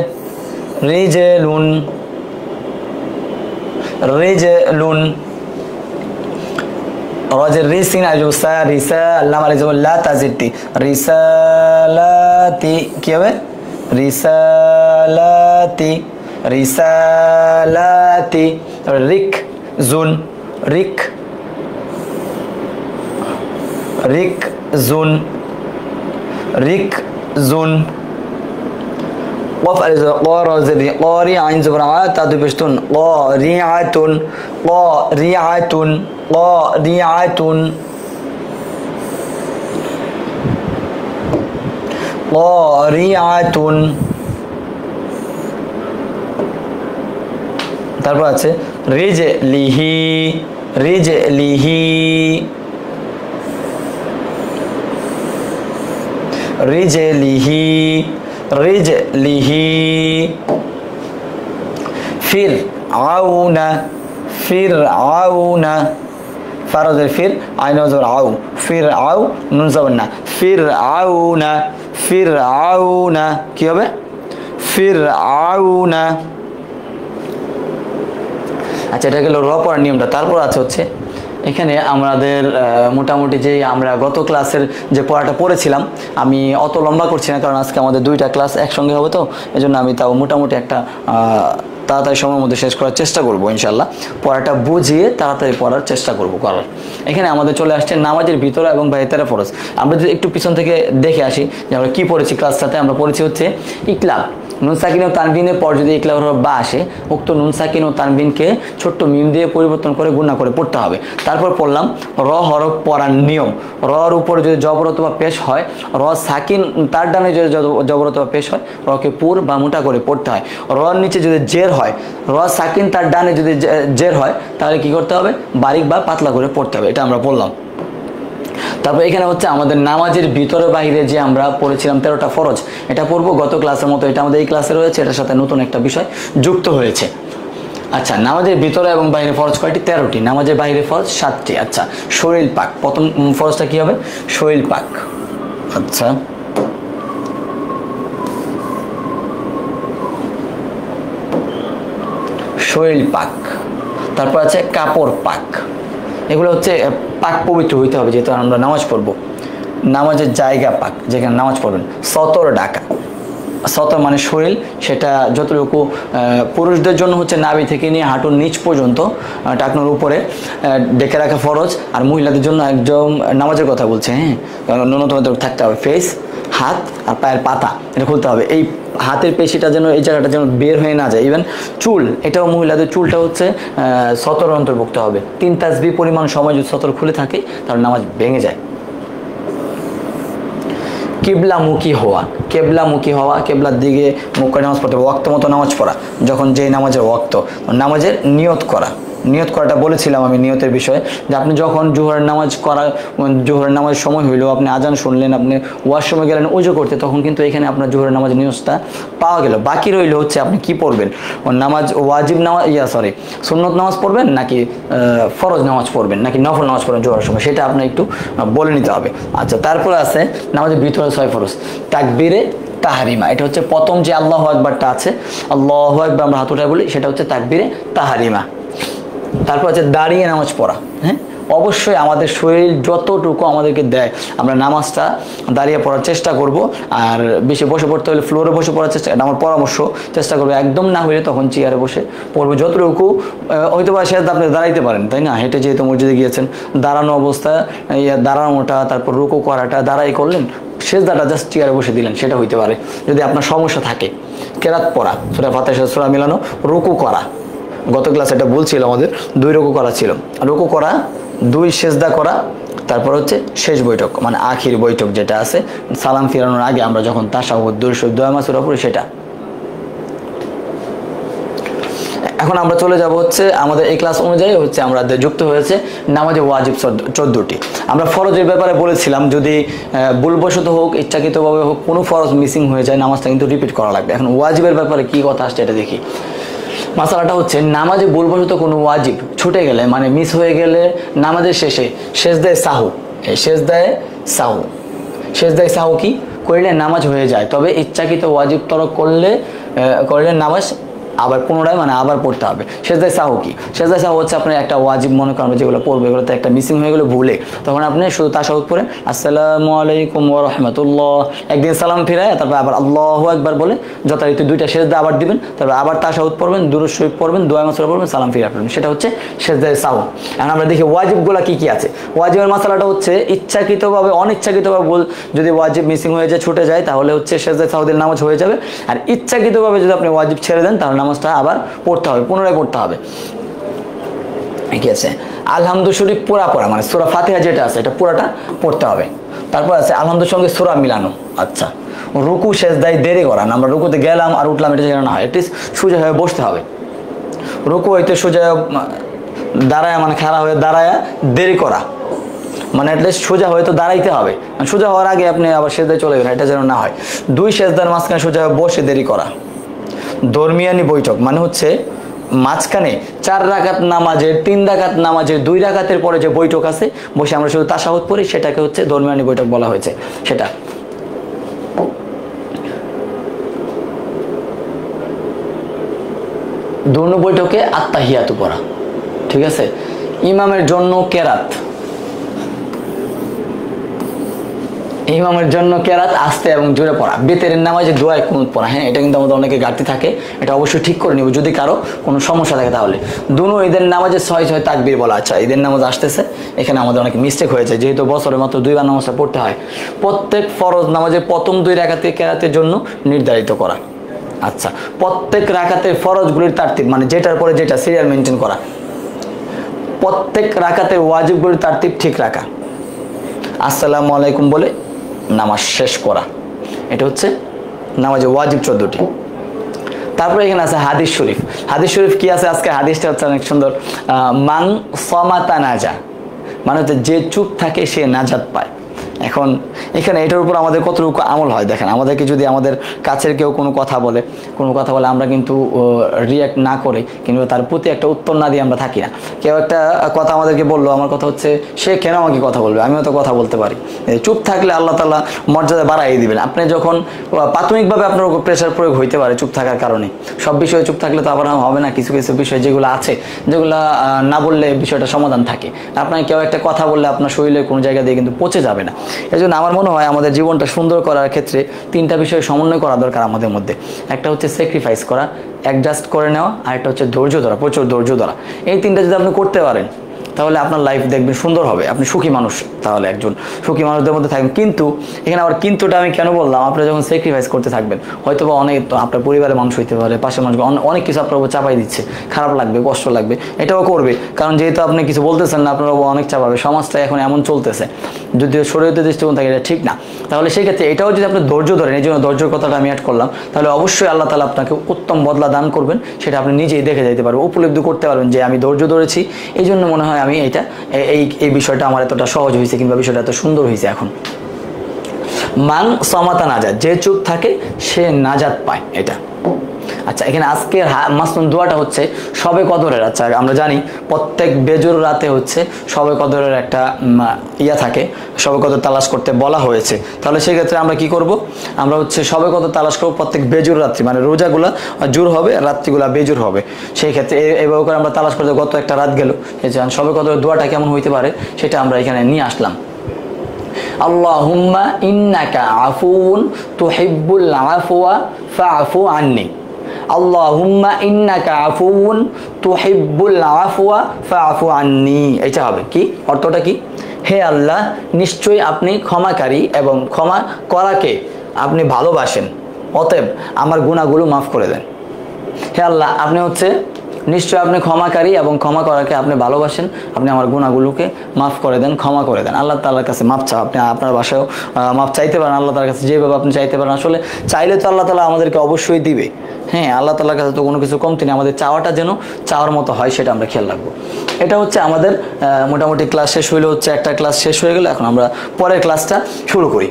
রিজে লুন রিজে লুন। রজের রিসিন আজুসা রিসা লাম আলিজুল্লাহ তাজিতি রিসালাতি কি হবে রিসালাতি রিসালাতি। রিক জুন রিক রিক জুন রিক জুন। قف قارزري قاري عين زبرعات تدبشتون قارعة قارعة قارعة قارعة। তারপর আছে রিজলিহি রিজলিহি রিজলিহি রিজলিহি। ফির আউনা ফির আউনা ফারজের ফির আইন জবর আউ ফির আউ নুন জবর না ফির আউনা ফির আউনা কি হবে ফির আউনা। আচ্ছা, এটা গেল র পড়ার নিয়মটা। তারপর আছে হচ্ছে এখানে আমাদের মোটামুটি যে আমরা গত ক্লাসের যে পড়াটা পড়েছিলাম, আমি অত লম্বা করছি না কারণ আজকে আমাদের দুইটা ক্লাস একসঙ্গে হবে, তো এজন্য আমি তাও মোটামুটি একটা তাড়াতাড়ি সময়ের মধ্যে শেষ করার চেষ্টা করব ইনশাল্লাহ। পড়াটা বুঝিয়ে তাড়াতাড়ি পড়ার চেষ্টা করব করার। এখানে আমাদের চলে আসছে নামাজের ভিতরে এবং বাইরে ফরজ। আমরা যদি একটু পিছন থেকে দেখে আসি যে আমরা কী পড়েছি ক্লাসটাতে, আমরা পড়েছি হচ্ছে ইকলাব নুন সাকিন ও তানবিনের পর যদি ইকলাব হরফ বা আসে, উক্ত নুন সাকিন ও তানবিনকে ছোট্ট মিম দিয়ে পরিবর্তন করে গুণা করে পড়তে হবে। তারপর পড়লাম র হরফ পড়ার নিয়ম। রর উপরে যদি জবর অথবা পেশ হয়, র সাকিন তার ডানে যদি জবর অথবা পেশ হয়, রকে পুর বা মোটা করে পড়তে হয়। রর নিচে যদি জের হয়, র সাকিন তার ডানে যদি জের হয়, তাহলে কি করতে হবে বারিক বা পাতলা করে পড়তে হবে। এটা আমরা পড়লাম। তারপর এখানে হচ্ছে আমাদের নামাজের ভিতরে বাইরে যে আমরা পড়েছিলাম 13টা ফরজ, এটা পড়বো গত ক্লাসের মতো। এটা আমাদের এই ক্লাসে রয়েছে, এটার সাথে নতুন একটা বিষয় যুক্ত হয়েছে। আচ্ছা, নামাজের ভিতরে এবং বাইরে ফরজ কয়টি? 13টি। নামাজের বাইরে ফরজ 7টি। আচ্ছা, শরীর পাক, প্রথম ফরজটা কি হবে? শরীর পাক। আচ্ছা, শরীর পাক। তারপর আছে কাপড় পাক। এগুলো হচ্ছে পাক পবিত্র হইতে হবে, যেহেতু আমরা নামাজ পড়বো। নামাজের জায়গা পাক, যেখানে নামাজ পড়বেন। সতর ডাকা, সতর মানে শরীর, সেটা যতটুকু পুরুষদের জন্য হচ্ছে নাভি থেকে নিয়ে হাঁটুর নিচ পর্যন্ত টাকনোর উপরে ডেকে রাখা ফরজ, আর মহিলাদের জন্য একদম নামাজের কথা বলছে, হ্যাঁ, ন্যূনতম থাকতে হবে ফেস, হাত আর পায়ের পাতা, এটা খুলতে হবে। এই হাতের পেশিটা যেন, এই জায়গাটা যেন বের হয়ে না যায়। ইভেন চুল, এটাও মহিলাদের চুলটা হচ্ছে সতর অন্তর্ভুক্ত হবে। 3 তাসবিহ পরিমাণ সময় যদি সতর খুলে থাকে তাহলে নামাজ ভেঙে যায়। কিবলামুখী হওয়া, কেবলামুখী হওয়া, কেবলার দিকে মুখ করে নামাজ পড়তে হবে। ওয়াক্ত মতো নামাজ পড়া, যখন যেই নামাজের ওয়াক্ত, নামাজের নিয়ত করা। নিয়ত করাটা বলেছিলাম আমি নিয়তের বিষয়ে, যে আপনি যখন জোহরের নামাজ করা, জোহরের নামাজের সময় হইলো, আপনি আজান শুনলেন, আপনি ওয়াশরুমে গেলেন উজু করতে, তখন কিন্তু এখানে আপনার জোহরের নামাজের নিয়তটা পাওয়া গেল। বাকি রইল হচ্ছে আপনি কি পড়বেন, নামাজ ওয়াজিব নামাজ সুন্নত নামাজ পড়বেন, নাকি ফরজ নামাজ পড়বেন, নাকি নফল নামাজ পড়বেন জোহরের সময়, সেটা আপনি একটু বলে নিতে হবে। আচ্ছা, তারপরে আছে নামাজের ভিতরে 6 ফরজ। তাকবীরে তাহারিমা, এটা হচ্ছে প্রথম যে আল্লাহু আকবারটা আছে, আল্লাহু আকবার আমরা হাত উঠায় বলি, সেটা হচ্ছে তাকবীরে তাহারিমা। তারপর আছে দাঁড়িয়ে নামাজ পড়া। হ্যাঁ, অবশ্যই আমাদের শরীর যতটুকু আমাদেরকে দেয় আমরা নামাজটা দাঁড়িয়ে পড়ার চেষ্টা করব। আর বেশি বসে পড়তে হলে ফ্লোরে বসে পড়ার চেষ্টা, এটা আমার পরামর্শ, চেষ্টা করবো। একদম না হলে তখন চেয়ারে বসে পড়বো। যতটুকু হয়তো বা সেটা আপনি দাঁড়াইতে পারেন, তাই না? হেঁটে যেহেতু মসজিদে গিয়েছেন, দাঁড়ানো অবস্থা, দাঁড়ানোটা, তারপর রুকু করাটা, দাঁড়াই করলেন, সেজদাটা জাস্ট চেয়ারে বসে দিলেন, সেটা হইতে পারে। যদি আপনার সমস্যা থাকে, কেরাত পড়া, সূরা ফাতিহার সাথে সূরা মিলানো, রুকু করা, গত ক্লাসে এটা বলছিল আমাদের 2 রুকু করা ছিল। রুকু করা, 2 সেজদা করা, তারপর হচ্ছে শেষ বৈঠক, মানে আখির বৈঠক যেটা আছে, সালাম ফিরানোর আগে আমরা যখন তাশাহুদ, দুরূদ, দোয়া মাসুরা পড়ি, সেটা। এখন আমরা চলে যাব হচ্ছে আমাদের এই ক্লাস অনুযায়ী হচ্ছে আমরা যুক্ত হয়েছে নামাজে ওয়াজিব 14টি। আমরা ফরজের ব্যাপারে বলেছিলাম, যদি ভুলবশত হোক, ইচ্ছাকৃতভাবে হোক, কোনো ফরজ মিসিং হয়ে যায়, নামাজটা কিন্তু রিপিট করা লাগবে। এখন ওয়াজিবের ব্যাপারে কি কথা আসছে এটা দেখি। মাসালাটা হচ্ছে, নামাজে ভুলবশত কোনো ওয়াজিব ছুটে গেলে, মানে মিস হয়ে গেলে, নামাজের শেষে সেজদায়ে সাহু, এই সেজদায়ে সাহু কি করলে নামাজ হয়ে যায়, তবে ইচ্ছাকৃত ওয়াজিব তরক করলে নামাজ আবার পুনরায়, মানে আবার পড়তে হবে। সেজদায়ে সাহু কি? সেজদায়ে সাহু হচ্ছে আপনার একটা ওয়াজিব, মনে করেন যেগুলো পড়বে, এগুলোতে একটা মিসিং হয়ে গেলো ভুলে, তখন আপনি শুধু তাশাহুদ পড়ে আসসালামু আলাইকুম ওয়া রাহমাতুল্লাহ, একদিন সালাম ফিরায়, তারপর আবার আল্লাহু আকবার বলে যথারীতি 2টা সেজদা আবার দিবেন, তারপর আবার তাশাহুদ পড়বেন, দুরূদ শরীফ পড়বেন, দোয়া মাসুরা পড়বেন, সালাম ফিরা পড়বেন, সেটা হচ্ছে সেজদায়ে সাহু। এখন আমরা দেখি ওয়াজিবগুলো কি কি আছে। ওয়াজিবের মাসালাটা হচ্ছে, ইচ্ছাকৃতভাবে অনিচ্ছাকৃতভাবে যদি ওয়াজিব মিসিং হয়ে যায়, ছুটে যায়, তাহলে হচ্ছে সেজদায়ে সাহুদের নামাজ হয়ে যাবে। আর ইচ্ছাকৃতভাবে যদি আপনি ওয়াজিব ছেড়ে দেন, তাহলে নামাজটা আবার পড়তে হবে, পুনরায় পড়তে হবে। ঠিক আছে, আলহামদু শরীফ পুরা পড়া, মানে সূরা ফাতিহা যেটা আছে এটা পুরাটা পড়তে হবে। তারপর আছে আলহামদুর সঙ্গে সূরা মিলানো। আচ্ছা, রুকু সেজদায় দেরি করা, আমরা রুকুতে গেলাম আর উঠলাম, এটা যেন না হয়, এটলিস্ট সোজা হয়ে বসতে হবে। রুকু হইতে সোজা দাঁড়ায়, মানে খাড়া হয়ে দাঁড়ায় দেরি করা, মানে অ্যাটলিস্ট সোজা হয়তো দাঁড়াইতে হবে, সোজা হওয়ার আগে আপনি আবার সেজদায় চলে গেলেন, এটা যেন না হয়। 2 সেজদার মাঝখানে সোজা বসে দেরি করা। দরমিয়ানি বৈঠক মানে হচ্ছে মাঝখানে 4 রাকাত নামাজের, 3 রাকাত নামাজের 2 রাকাতের পরে যে বৈঠক আছে, বসে আমরা শুধু তাশাহুদ পড়ি, সেটাকে হচ্ছে দরমিয়ানি বৈঠক বলা হয়েছে। সেটা দুনো বৈঠকে আত্তাহিয়াতু পড়া। ঠিক আছে, ইমামের জন্য কেরাত, ইমামের জন্য কেরাত আস্তে এবং জোরে পড়া। বেতেরের নামাজে দোয়ায় কুনুত পড়া। হ্যাঁ, এটা কিন্তু আমাদের অনেকে ঘাটতি থাকে, এটা অবশ্যই ঠিক করে নিব যদি কারো কোনো সমস্যা থাকে। তাহলে দুনো ঈদের নামাজে 6 তাকবীর বলা। আচ্ছা, ঈদের নামাজ আসতেছে, এখানে আমাদের অনেক মিস্টেক হয়েছে, যেহেতু বছরে মাত্র 2 বার নামাজটা পড়তে হয়। প্রত্যেক ফরজ নামাজে প্রথম 2 রাকাতে কেরাতের জন্য নির্ধারিত করা। আচ্ছা, প্রত্যেক রাকাতের ফরজগুলির তারতিব, মানে যেটার পরে যেটা সিরিয়াল মেনটেন করা। প্রত্যেক রাকাতের ওয়াজিবগুলির তারতিব ঠিক রাখা। আসসালামু আলাইকুম বলে নামাজ শেষ করা, এটা হচ্ছে নামাজে ওয়াজিব 14টি। তারপরে এখানে আছে হাদিস শরীফ। হাদিস শরীফ কি আছে আজকে? হাদিসটা হচ্ছে অনেক সুন্দর। মান সামাতা নাজা, মানে হচ্ছে যে চুপ থাকে সে নাজাত পায়। এখন এখানে এটার উপর আমাদের কতটুকু আমল হয় দেখেন। আমাদেরকে যদি আমাদের কাছের কেউ কোনো কথা বলে আমরা কিন্তু রিয়াক্ট না করে কিংবা তার প্রতি একটা উত্তর না দিয়ে আমরা থাকি না। কেউ একটা কথা আমাদেরকে বললো, আমার কথা হচ্ছে সে কেন আমাকে কথা বলবে, আমিও তো কথা বলতে পারি। চুপ থাকলে আল্লাহ তাআলা মর্যাদা বাড়াই দিবেন। আপনি যখন প্রাথমিকভাবে আপনার উপর প্রেশার প্রয়োগ হইতে পারে চুপ থাকার কারণে, সব বিষয়ে চুপ থাকলে তো আবার হবে না। কিছু কিছু বিষয় যেগুলো আছে, যেগুলো না বললে বিষয়টা সমাধান থাকে। আপনাকে কেউ একটা কথা বললে আপনার শরীরে কোনো জায়গা দিয়ে কিন্তু পচে যাবে না। এই জন্য আমার মনে হয় আমাদের জীবনটা সুন্দর করার ক্ষেত্রে 3টা বিষয় সমন্বয় করা দরকার আমাদের মধ্যে। একটা হচ্ছে স্যাক্রিফাইস করা, অ্যাডজাস্ট করে নেওয়া, আর একটা হচ্ছে ধৈর্য ধরা, প্রচুর ধৈর্য ধরা। এই 3টা যদি আপনি করতে পারেন, তাহলে আপনার লাইফ দেখবেন সুন্দর হবে, আপনি সুখী মানুষ, তাহলে একজন সুখী মানুষদের মধ্যে থাকবেন। কিন্তু এখানে আবার কিন্তুটা আমি কেন বললাম, আপনি যখন স্যাক্রিফাইস করতে থাকবেন, হয়তো বা অনেক আপনার পরিবারের মানুষ হইতে পারে, পাশের মানুষ অনেক কিছু আপনার উপর চাপাই দিচ্ছে, খারাপ লাগবে, কষ্ট লাগবে, এটাও করবে, কারণ যেহেতু আপনি কিছু বলতেছেন না, আপনার উপর অনেক চাপাবে। সমাজটা এখন এমন চলতেছে, যদিও শরীয়তের দৃষ্টিকোণ থাকে এটা ঠিক না। তাহলে সেই ক্ষেত্রে এটাও যদি আপনি ধৈর্য ধরেন, এই জন্য ধৈর্যের কথাটা আমি অ্যাড করলাম, তাহলে অবশ্যই আল্লাহ তাআলা আপনাকে উত্তম বদলা দান করবেন, সেটা আপনি নিজেই দেখে যেতে পারবেন, উপলব্ধি করতে পারবেন যে আমি ধৈর্য ধরেছি, এই জন্য মনে হয় আমি এই বিষয়টা আমার এতটা সহজ হয়েছে, কিংবা বিষয়টা এত সুন্দর হয়েছে। এখন মান সামাতা নাজাত, যে চুপ থাকে সে নাজাত পায়, এটা। আচ্ছা, এখানে আজকের মাসনুন দোয়াটা হচ্ছে শবে কদরের। আচ্ছা, আমরা জানি প্রত্যেক বেজোর রাতে হচ্ছে শবে কদরের একটা ইয়া থাকে, শবে কদর তালাশ করতে বলা হয়েছে। তাহলে সেক্ষেত্রে আমরা কি করব, আমরা হচ্ছে শবে কদর তালাশ করবো প্রত্যেক বেজোর রাত্রি, মানে রোজাগুলা জোর হবে, রাত্রিগুলা বেজোর হবে। সেই ক্ষেত্রে এইভাবে করে আমরা তালাশ করতে গত একটা রাত গেল, শবে কদরের দোয়াটা কেমন হইতে পারে সেটা আমরা এখানে নিয়ে আসলাম। আল্লাহুম্মা ইন্নাকা আফুউন তুহিব্বুল আফওয়া ফাআফু আন্নি। আল্লাহুম্মা ইন্নাকা আফুউন তুহিব্বুল আফওয়া ফাআফু আন্নি। এটা হবে কি, অর্থটা কি? হে আল্লাহ, নিশ্চয়ই আপনি ক্ষমাকারী এবং ক্ষমা করাকে আপনি ভালোবাসেন, অতএব আমার গুনাহগুলো মাফ করে দেন। হে আল্লাহ, আপনি হচ্ছে নিশ্চয় আপনি ক্ষমাকারী এবং ক্ষমা করাকে আপনি ভালোবাসেন, আপনি আমার গুনাহগুলোকে মাফ করে দেন, ক্ষমা করে দেন। আল্লাহ তাআলার কাছে মাফ চাও, আপনি আপনার বাসায়ও মাফ চাইতে পারেন আল্লাহ তাআলার কাছে, যেভাবে আপনি চাইতে পারেন। আসলে চাইলে তো আল্লাহ তাআলা আমাদেরকে অবশ্যই দিবে। হ্যাঁ, আল্লাহ তাআলার কাছে তো কোনো কিছু কমতি নেই, আমাদের চাওয়াটা যেন চাওয়ার মতো হয় সেটা আমরা খেয়াল রাখবো। এটা হচ্ছে আমাদের মোটামুটি ক্লাস শেষ হইলে হচ্ছে, একটা ক্লাস শেষ হয়ে গেল, এখন আমরা পরের ক্লাসটা শুরু করি।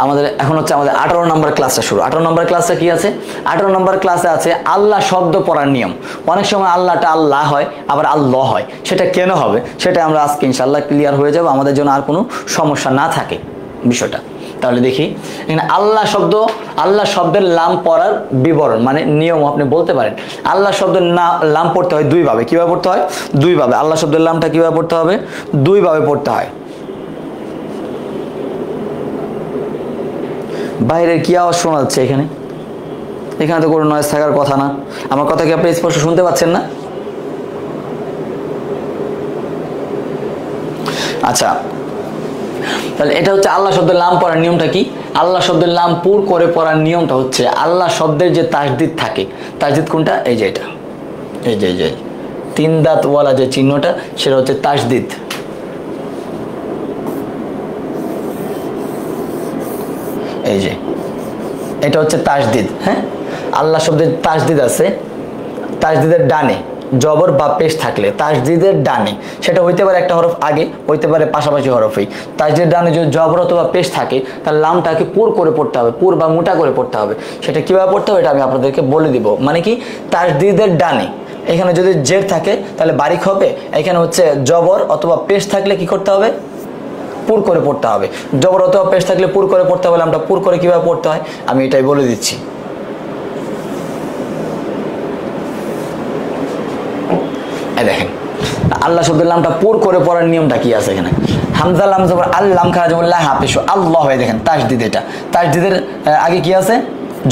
আমাদের এখন হচ্ছে আমাদের 18 নম্বর ক্লাসটা শুরু। 18 নম্বর ক্লাসে কি আছে? 18 নম্বর ক্লাসে আছে আল্লাহ শব্দ পড়ার নিয়ম। অনেক সময় আল্লাহটা আল্লাহ হয়, আবার আল্লাহ হয়, সেটা কেন হবে সেটা আমরা আজকে ইনশাআল্লাহ ক্লিয়ার হয়ে যাব, আমাদের জন্য আর কোনো সমস্যা না থাকে বিষয়টা। তাহলে দেখি এখানে আল্লাহ শব্দের লাম পড়ার বিবরণ, মানে নিয়ম আপনি বলতে পারেন। আল্লাহ শব্দের লাম পড়তে হয় দুইভাবে। কিভাবে পড়তে হয়? দুইভাবে। আল্লাহ শব্দের লামটা কিভাবে পড়তে হবে? দুইভাবে পড়তে হয়। বাইরের কি আওয়াজ শোনা যাচ্ছে এখানে? এখানে তো কোনো নয়েজ থাকার কথা না। আমার কথা কি আপনি স্পষ্ট শুনতে পাচ্ছেন না? আচ্ছা, তাহলে এটা হচ্ছে আল্লাহ শব্দের লাম পড়ার নিয়মটা কি? আল্লাহ শব্দের লাম পুর করে পড়ার নিয়মটা হচ্ছে আল্লাহ শব্দের যে তাসদিদ থাকে, তাসদিদ কোনটা? এই যে এটা, এই যে তিন দাঁতওয়ালা যে চিহ্নটা, সেটা হচ্ছে তাসদিদ। এই যে এটা হচ্ছে তাসদিদ। হ্যাঁ, আল্লাহ শব্দের তাসদিদ আছে, তাসদিদের ডানে জবর বা পেশ থাকলে তাসদিদের ডানে, সেটা হইতে পারে একটা হরফ আগে, হইতে পারে পাশাপাশি হরফই। তাসদিদের ডানে যদি জবর অথবা পেশ থাকে, তার লামটাকে পুর করে পড়তে হবে, পুর বা মোটা করে পড়তে হবে। সেটা কিভাবে পড়তে হবে এটা আমি আপনাদেরকে বলে দিব। মানে কি, তাসদিদের ডানে এখানে যদি জের থাকে তাহলে বারিক হবে, এখানে হচ্ছে জবর অথবা পেশ থাকলে কি করতে হবে? পুর করে পড়তে হবে। জবর অথবা পেশ থাকলে পুর করে পড়তে হবে। লামটা পুর করে কিভাবে পড়তে হয় আমি এটাই বলে দিচ্ছি। দেখেন, আল্লাহ শব্দের লামটা পুর করে পড়ার নিয়মটা কি আছে এখানে? হামজা লাম জবর আল্লাম খারা জবর লা হাফেশ আল্লাহ হয়। দেখেন তাসদিদ, এটা তাসদিদের আগে কি আছে?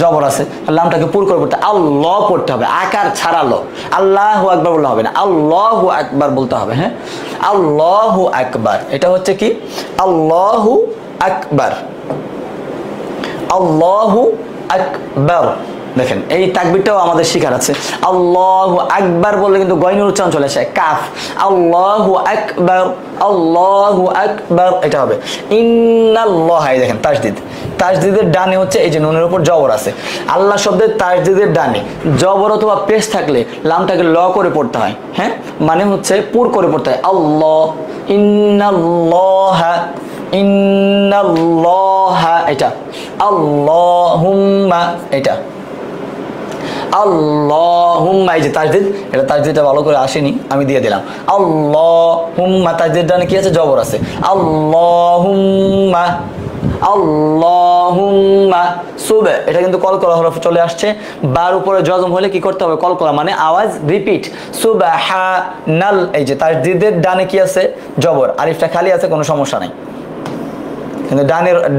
জবর আছে। লামটাকে পুর করে পড়তে আল্লাহ পড়তে হবে, আকার ছাড়ালো। আল্লাহু আকবার বললে হবে না, আল্লাহু আকবার বলতে হবে। হ্যাঁ, আল্লাহু আকবার, এটা হচ্ছে কি? আল্লাহু আকবার, আল্লাহু আকবার। দেখেন এই তাকবীরটাও আমাদের শিখার আছে। আল্লাহু আকবার বললে কিন্তু গয়নুর উচ্চারণ চলে আসে, কাফ। আল্লাহু আকবার, আল্লাহু আকবার, এটা হবে ইন্নাল্লাহ। দেখেন তাসদিদ, তাসদিদের ডানে হচ্ছে এই যে নুনের উপর জবর আছে। আল্লাহ শব্দের তাসদিদের ডানে জবর অথবা পেশ থাকলে লামটাকে ল করে পড়তে হয়। হ্যাঁ, মানে হচ্ছে পুর করে পড়তে হয়। আল্লাহ, ইন্নাল্লাহা, ইন্নাল্লাহা, এটা আল্লাহুম্মা, এটা আল্লাহুম্মা। এই যে তাসদিদ, এটা তাসদিদটা ভালো করে আসেনি, আমি দিয়ে দিলাম। আল্লাহুম্মা, তাসদিদ ডানে কি আছে? জবর আছে। আল্লাহুম্মা, আল্লাহুম্মা। সুবে, এটা কিন্তু কলকলা হরফ চলে আসছে। বার উপরে জজম হলে কি করতে হবে? কলকলা, মানে আওয়াজ রিপিট। সুবহানাল, এই যে তাসদিদের ডানে কি আছে? জবর, আলিফটা খালি আছে, কোনো সমস্যা নাই। কিন্তু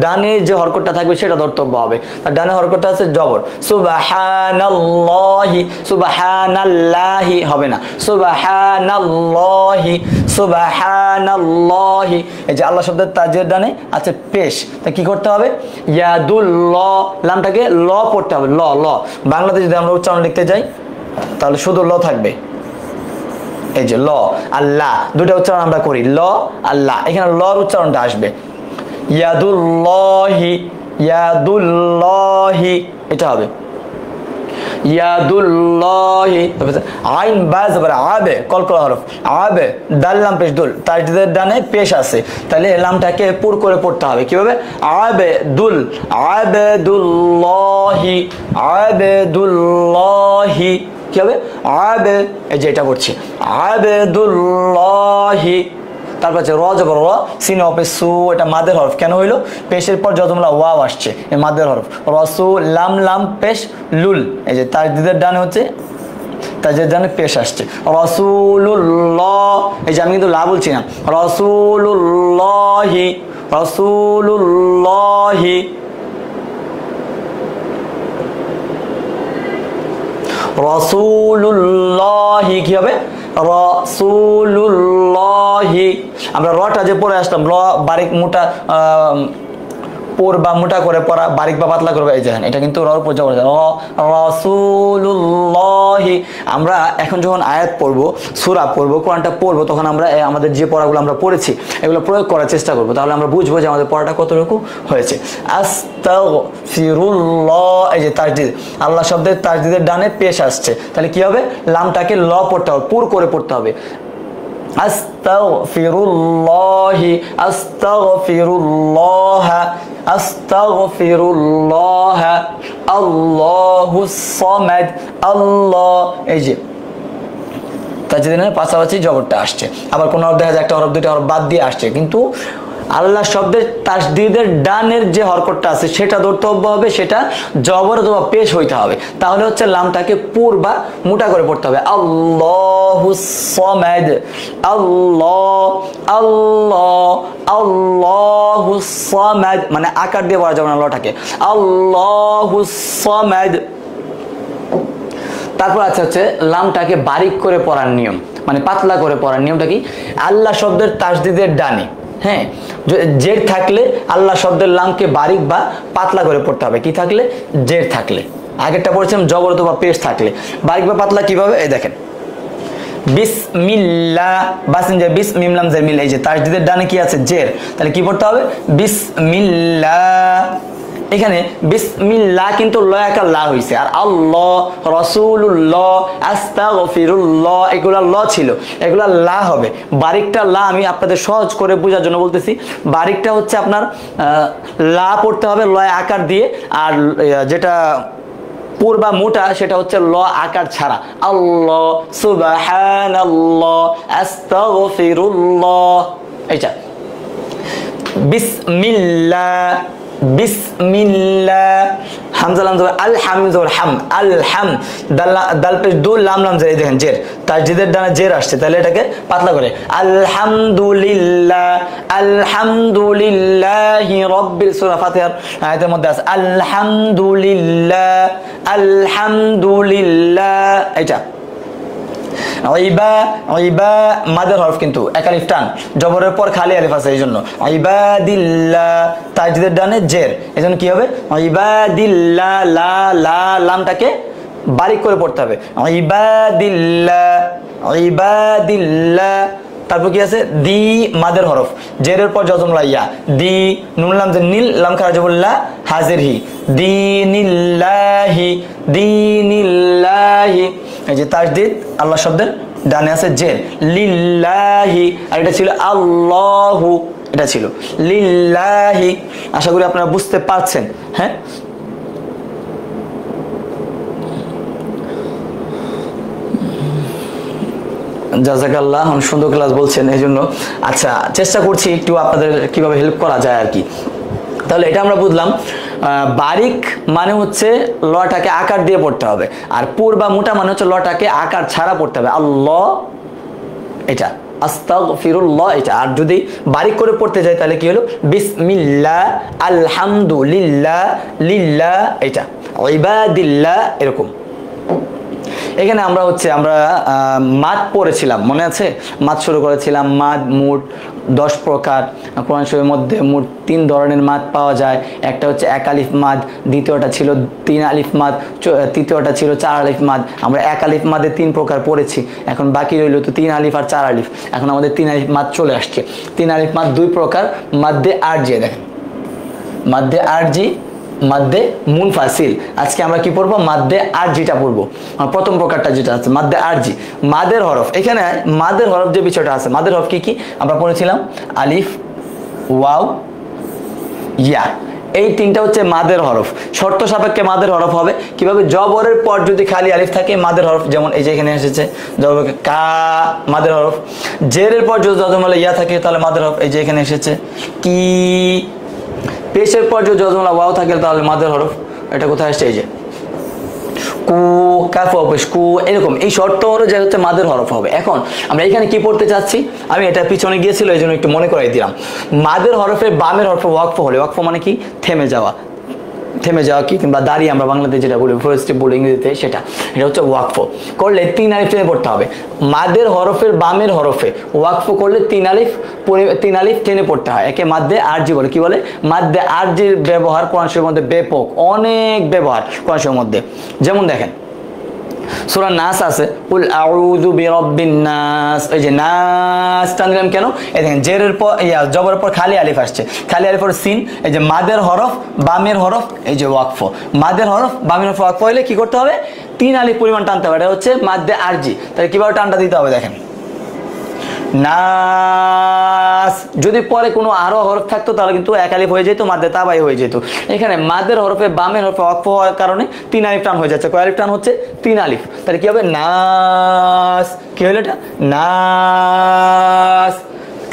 ডানের যে হরকতটা থাকবে সেটা ধর্তব্য হবে। আর ডানের হরকতটা আছে জবর, সুবহানাল্লাহি, সুবহানাল্লাহি হবে না, সুবহানাল্লাহি, সুবহানাল্লাহি। এই যে আল্লাহ শব্দের তাজের ডানে আছে পেশ, তা কি করতে হবে? ইয়াদুল্লাহ, লামটাকে ল পড়তে হবে, ল ল। বাংলাতে যদি আমরা উচ্চারণ লিখতে যাই তাহলে শুধু ল থাকবে, এই যে ল আল্লাহ, দুটো উচ্চারণ আমরা করি, ল আল্লাহ, এখানে লর উচ্চারণটা আসবে ইয়াদুল্লাহি, ইয়াদুল্লাহি, এটা হবে ইয়াদুল্লাহি। আইন বা জবর আবে, কলকলা হরফ, আবে, দাল লাম পেশ দুল, তাজদিদের ডানে পেশ আছে, তাহলে লামটাকে পুর করে পড়তে হবে। কিভাবে? আবে দুল, আবেদুল্লাহি, আবেদুল্লাহি। কি হবে? আবে, এই যে এটা পড়ছি আবেদুল্লাহি। তারপর আছে র জবর র, সিন অপে সু, এটা মাদের হরফ। কেন হইলো? পেশের পর যতগুলা ওয়াও আসছে এই মাদের হরফ। রসু, লাম লাম পেশ লুল, এই যে তাজদিদের ডানে হচ্ছে, তাজদিদের ডানে পেশ আসছে রসুলুল্লাহ। এই যে আমি কিন্তু লা বলছি না, রসুলুল্লাহি, রসুলুল্লাহি, রসুলুল্লাহি। কি হবে? রসুলুল্লাহি। আমরা রটা যে পড়ে আসলাম, র বারিক মোটা পোর বা মোটা করে পড়া, বারিক বা পাতলা করবে, এই দেখেন এটা কিন্তু রর উপর জবর, রাসূলুল্লাহি। আমরা এখন যখন আয়াত পড়বো, সূরা পড়বো, কোরআনটা পড়বো, তখন আমরা আমাদের যে পড়াগুলো আমরা পড়েছি এগুলো প্রয়োগ করার চেষ্টা করবো, তাহলে আমরা বুঝবো যে আমাদের পড়াটা কতটুকু হয়েছে। আস্তাগফিরুল্লাহ, এই যে তাজদিদ, আল্লাহ শব্দের তাজদিদের ডানে পেশ আসছে, তাহলে কি হবে? লামটাকে ল পড়তে হবে, পুর করে পড়তে হবে। আস্তাগফিরুল্লাহি, আস্তাগফিরুল্লাহ, আস্তাগফিরুল্লাহ, আল্লাহুস সামাদ, আল্লাহ। এই যে তাজদিদের পাশাপাশি জবরটা আসছে, আবার কোন হরফ দেখা যায় একটা হরফ দুইটা হরফ বাদ দিয়ে আসছে, কিন্তু আল্লাহ শব্দের তাজদিদের ডানের যে হরকতটা আছে সেটা ধর্তব্য হবে, সেটা জবর অথবা পেশ হইতে হবে, তাহলে হচ্ছে লামটাকে পুর বা মোটা করে পড়তে হবে। আল্লাহুস সামাদ, আল্লাহ, আল্লাহ, আল্লাহুস সামাদ, মানে আকার দিয়ে পড়া যাবে না লটাকে, আল্লাহুস সামাদ। তারপর আছে হচ্ছে লামটাকে বারিক করে পড়ার নিয়ম, মানে পাতলা করে পড়ার নিয়মটা কি? আল্লাহ শব্দের তাজদিদের ডানে, হ্যাঁ, জের থাকলে আল্লাহ শব্দের লামকে বারিক বা পাতলা করে পড়তে হবে। কি থাকলে? জের থাকলে। আগেরটা পড়েছিলাম জবর অথবা পেশ থাকলে। বারিক বা পাতলা কিভাবে? এই দেখেন, বিসমিল্লাহ, বাসিন যে বিস মিম লাম জের মিল, এই যে তাজদিদের ডানে কি আছে? জের, তাহলে কি পড়তে হবে? বিসমিল্লাহ। এখানে বিসমিল্লাহ কিন্তু লয়াকার লা হইছে, আর আল্লাহ, রাসূলুল্লাহ, আস্তাগফিরুল্লাহ এগুলা ল ছিল, এগুলা লা হবে। বারিকটা লা আমি আপনাদের সহজ করে বোঝার জন্য বলতেছি। বারিকটা হচ্ছে আপনার লা পড়তে হবে লয় আকার দিয়ে, আর যেটা পুর বা মোটা সেটা হচ্ছে ল আকার ছাড়া। আল্লাহ, সুবহানাল্লাহ, আস্তাগফিরুল্লাহ, এইটা। বিসমিল্লাহ, বিসমিল্লাহ, হামজা লাম জবর আল, হাম জবর হাম, আল হাম, দাল পেশ দুল, লাম লাম জের, এই দেখেন জের, তাজদিদের ডানে জের আসছে, তাহলে এটাকে পাতলা করে আলহামদুলিল্লাহ, আলহামদুলিল্লাহি রাব্বিল, সূরা ফাতিহার আয়াতের মধ্যে আছে আলহামদুলিল্লাহ, আলহামদুলিল্লাহ, এটা। ইবা, ইবা মাদের হরফ কিন্তু এক আলিফ টান, জবরের পর খালি আলিফ আছে, এই জন্য ইবাদিল্লাহ, তাজদিদের ডানে জের, এই জন্য কি হবে? ইবাদিল্লাহ, লা লা লামটাকে বারিক করে পড়তে হবে, ইবাদিল্লাহ, ইবাদিল্লাহ। তারপর কি আছে? দি মাদের হরফ, জেরের পর যজমলা ইয়া, দি, নুন লাম জের নীল, লাম খারা জবরুল্লাহ, হাজির হি, দীনিল্লাহি, দীনিল্লাহি। এই যে তাজদিদ আল্লাহ শব্দের ডানে আছে জের, লিল্লাহি, আর এটা ছিল আল্লাহু, এটা ছিল লিল্লাহি। আশা করি আপনারা বুঝতে পারছেন, হ্যাঁ। জাযাকাল্লাহ, অনেক সুন্দর ক্লাস বলছেন, এই জন্য আচ্ছা চেষ্টা করছি একটু আপনাদের কিভাবে হেল্প করা যায় আর কি। তাহলে এটা আমরা বুঝলাম, বারিক মানে হচ্ছে লটাকে আকার দিয়ে পড়তে হবে, আর পুর বা মোটা মানে হচ্ছে লটাকে আকার ছাড়া পড়তে হবে। আল্লাহ, এটা আস্তাগফিরুল্লাহ এটা। আর যদি বারিক করে পড়তে যাই তাহলে কি হলো বিসমিল্লাহ আলহামদুলিল্লাহ লিল্লাহ এটা, ইবাদিল্লাহ এরকম। এখানে আমরা মাদ পড়েছিলাম, মনে আছে? মাদ শুরু করেছিলাম। মাদ মোট 10 প্রকার। কোরআন শরীফের মধ্যে মোট 3 ধরনের মাদ পাওয়া যায়। একটা হচ্ছে 1 আলিফ মাদ, দ্বিতীয়টা ছিল 3 আলিফ মাদ, তৃতীয়টা ছিল 4 আলিফ মাদ। আমরা 1 আলিফ মাদে 3 প্রকার পড়েছি, এখন বাকি রইল তো 3 আলিফ আর 4 আলিফ। এখন আমাদের 3 আলিফ মাদ চলে আসছে। 3 আলিফ মাদ 2 প্রকার, মাদ্দে আরজি। দেখেন মাদ্দে আরজি, মাদ্দে মুনফাসিল। আজকে আমরা কি পড়বো? মাদ্দে আরজিটা পড়বো। প্রথম প্রকারটা যেটা আছে মাদ্দে আরজি, মাদের হরফ। এখানে মাদের হরফ যে বিষয়টা আছে, মাদের হরফ কি কি আমরা পড়েছিলাম? আলিফ, ওয়াও, ইয়া, এই 3টা হচ্ছে মাদের হরফ। শর্ত সাপেক্ষে মাদের হরফ হবে কিভাবে? জবরের পর যদি খালি আলিফ থাকে মাদের হরফ, যেমন এই যে এখানে এসেছে জবর কা, মাদের হরফ। জেরের পর যদি যজমলা ইয়া থাকে তাহলে মাদের হরফ, এই যে এখানে এসেছে কি। পেশের পর যদি যজমলা ওয়াও থাকে তাহলে মাদের হরফ, এটা কোথায় আসছে? এই যে কু, কাফ অপেশ কু, এরকম এই শর্ত হলো যে হচ্ছে মাদের হরফ হবে। এখন আমরা এখানে কি পড়তে চাচ্ছি, আমি এটা পিছনে গিয়েছিল এই জন্য একটু মনে করাই দিলাম। মাদের হরফে বামের হরফে ওয়াকফ হলে, ওয়াকফ মানে কি? থেমে যাওয়া। থেমে যাওয়া কি কিংবা দাঁড়িয়ে আমরা বাংলাতে যেটা বলি, ফরেস্টে বলি ইংরেজিতে, সেটা এটা হচ্ছে ওয়াকফ। করলে 3 আলিফ টেনে পড়তে হবে। মাদের হরফের বামের হরফে ওয়াকফ করলে 3 আলিফ টেনে পড়তে হয়। একে মাদ্দে আরজি বলে। কি বলে? মাদ্দে আরজির ব্যবহার কোরআন শরীফের মধ্যে ব্যাপক, অনেক ব্যবহার কোরআন শরীফের মধ্যে। যেমন দেখেন সূরা নাস আছে, কুল আউযু বিরাব্বিন নাস, এই যে নাস টানলাম কেন? এই দেখেন জেরের পর জবরের পর খালি আলিফ আসছে, খালি আলিফ পর সিন, এই যে মাদের হরফ বামের হরফ, এই যে ওয়াকফ। মাদের হরফ বামের হরফ ওয়াকফ হলে কি করতে হবে? 3 আলিফ পরিমাণ টানতে হবে। এটা হচ্ছে মাদ্দে আরজি। তাহলে কিভাবে টানটা দিতে হবে দেখেন, নাস। যদি পরে কোনো আরো হরফ থাকতো তাহলে কিন্তু 1 আলিফ হয়ে যেত, মাদ্দে তাবাই হয়ে যেত। এখানে মাদের হরফে বামের হরফে ওয়াকফ হওয়ার কারণে 3 আলিফ টান হয়ে যাচ্ছে। কয় আলিফ টান হচ্ছে? 3 আলিফ। তাহলে কি হবে? নাস। কি হলো এটা? নাস।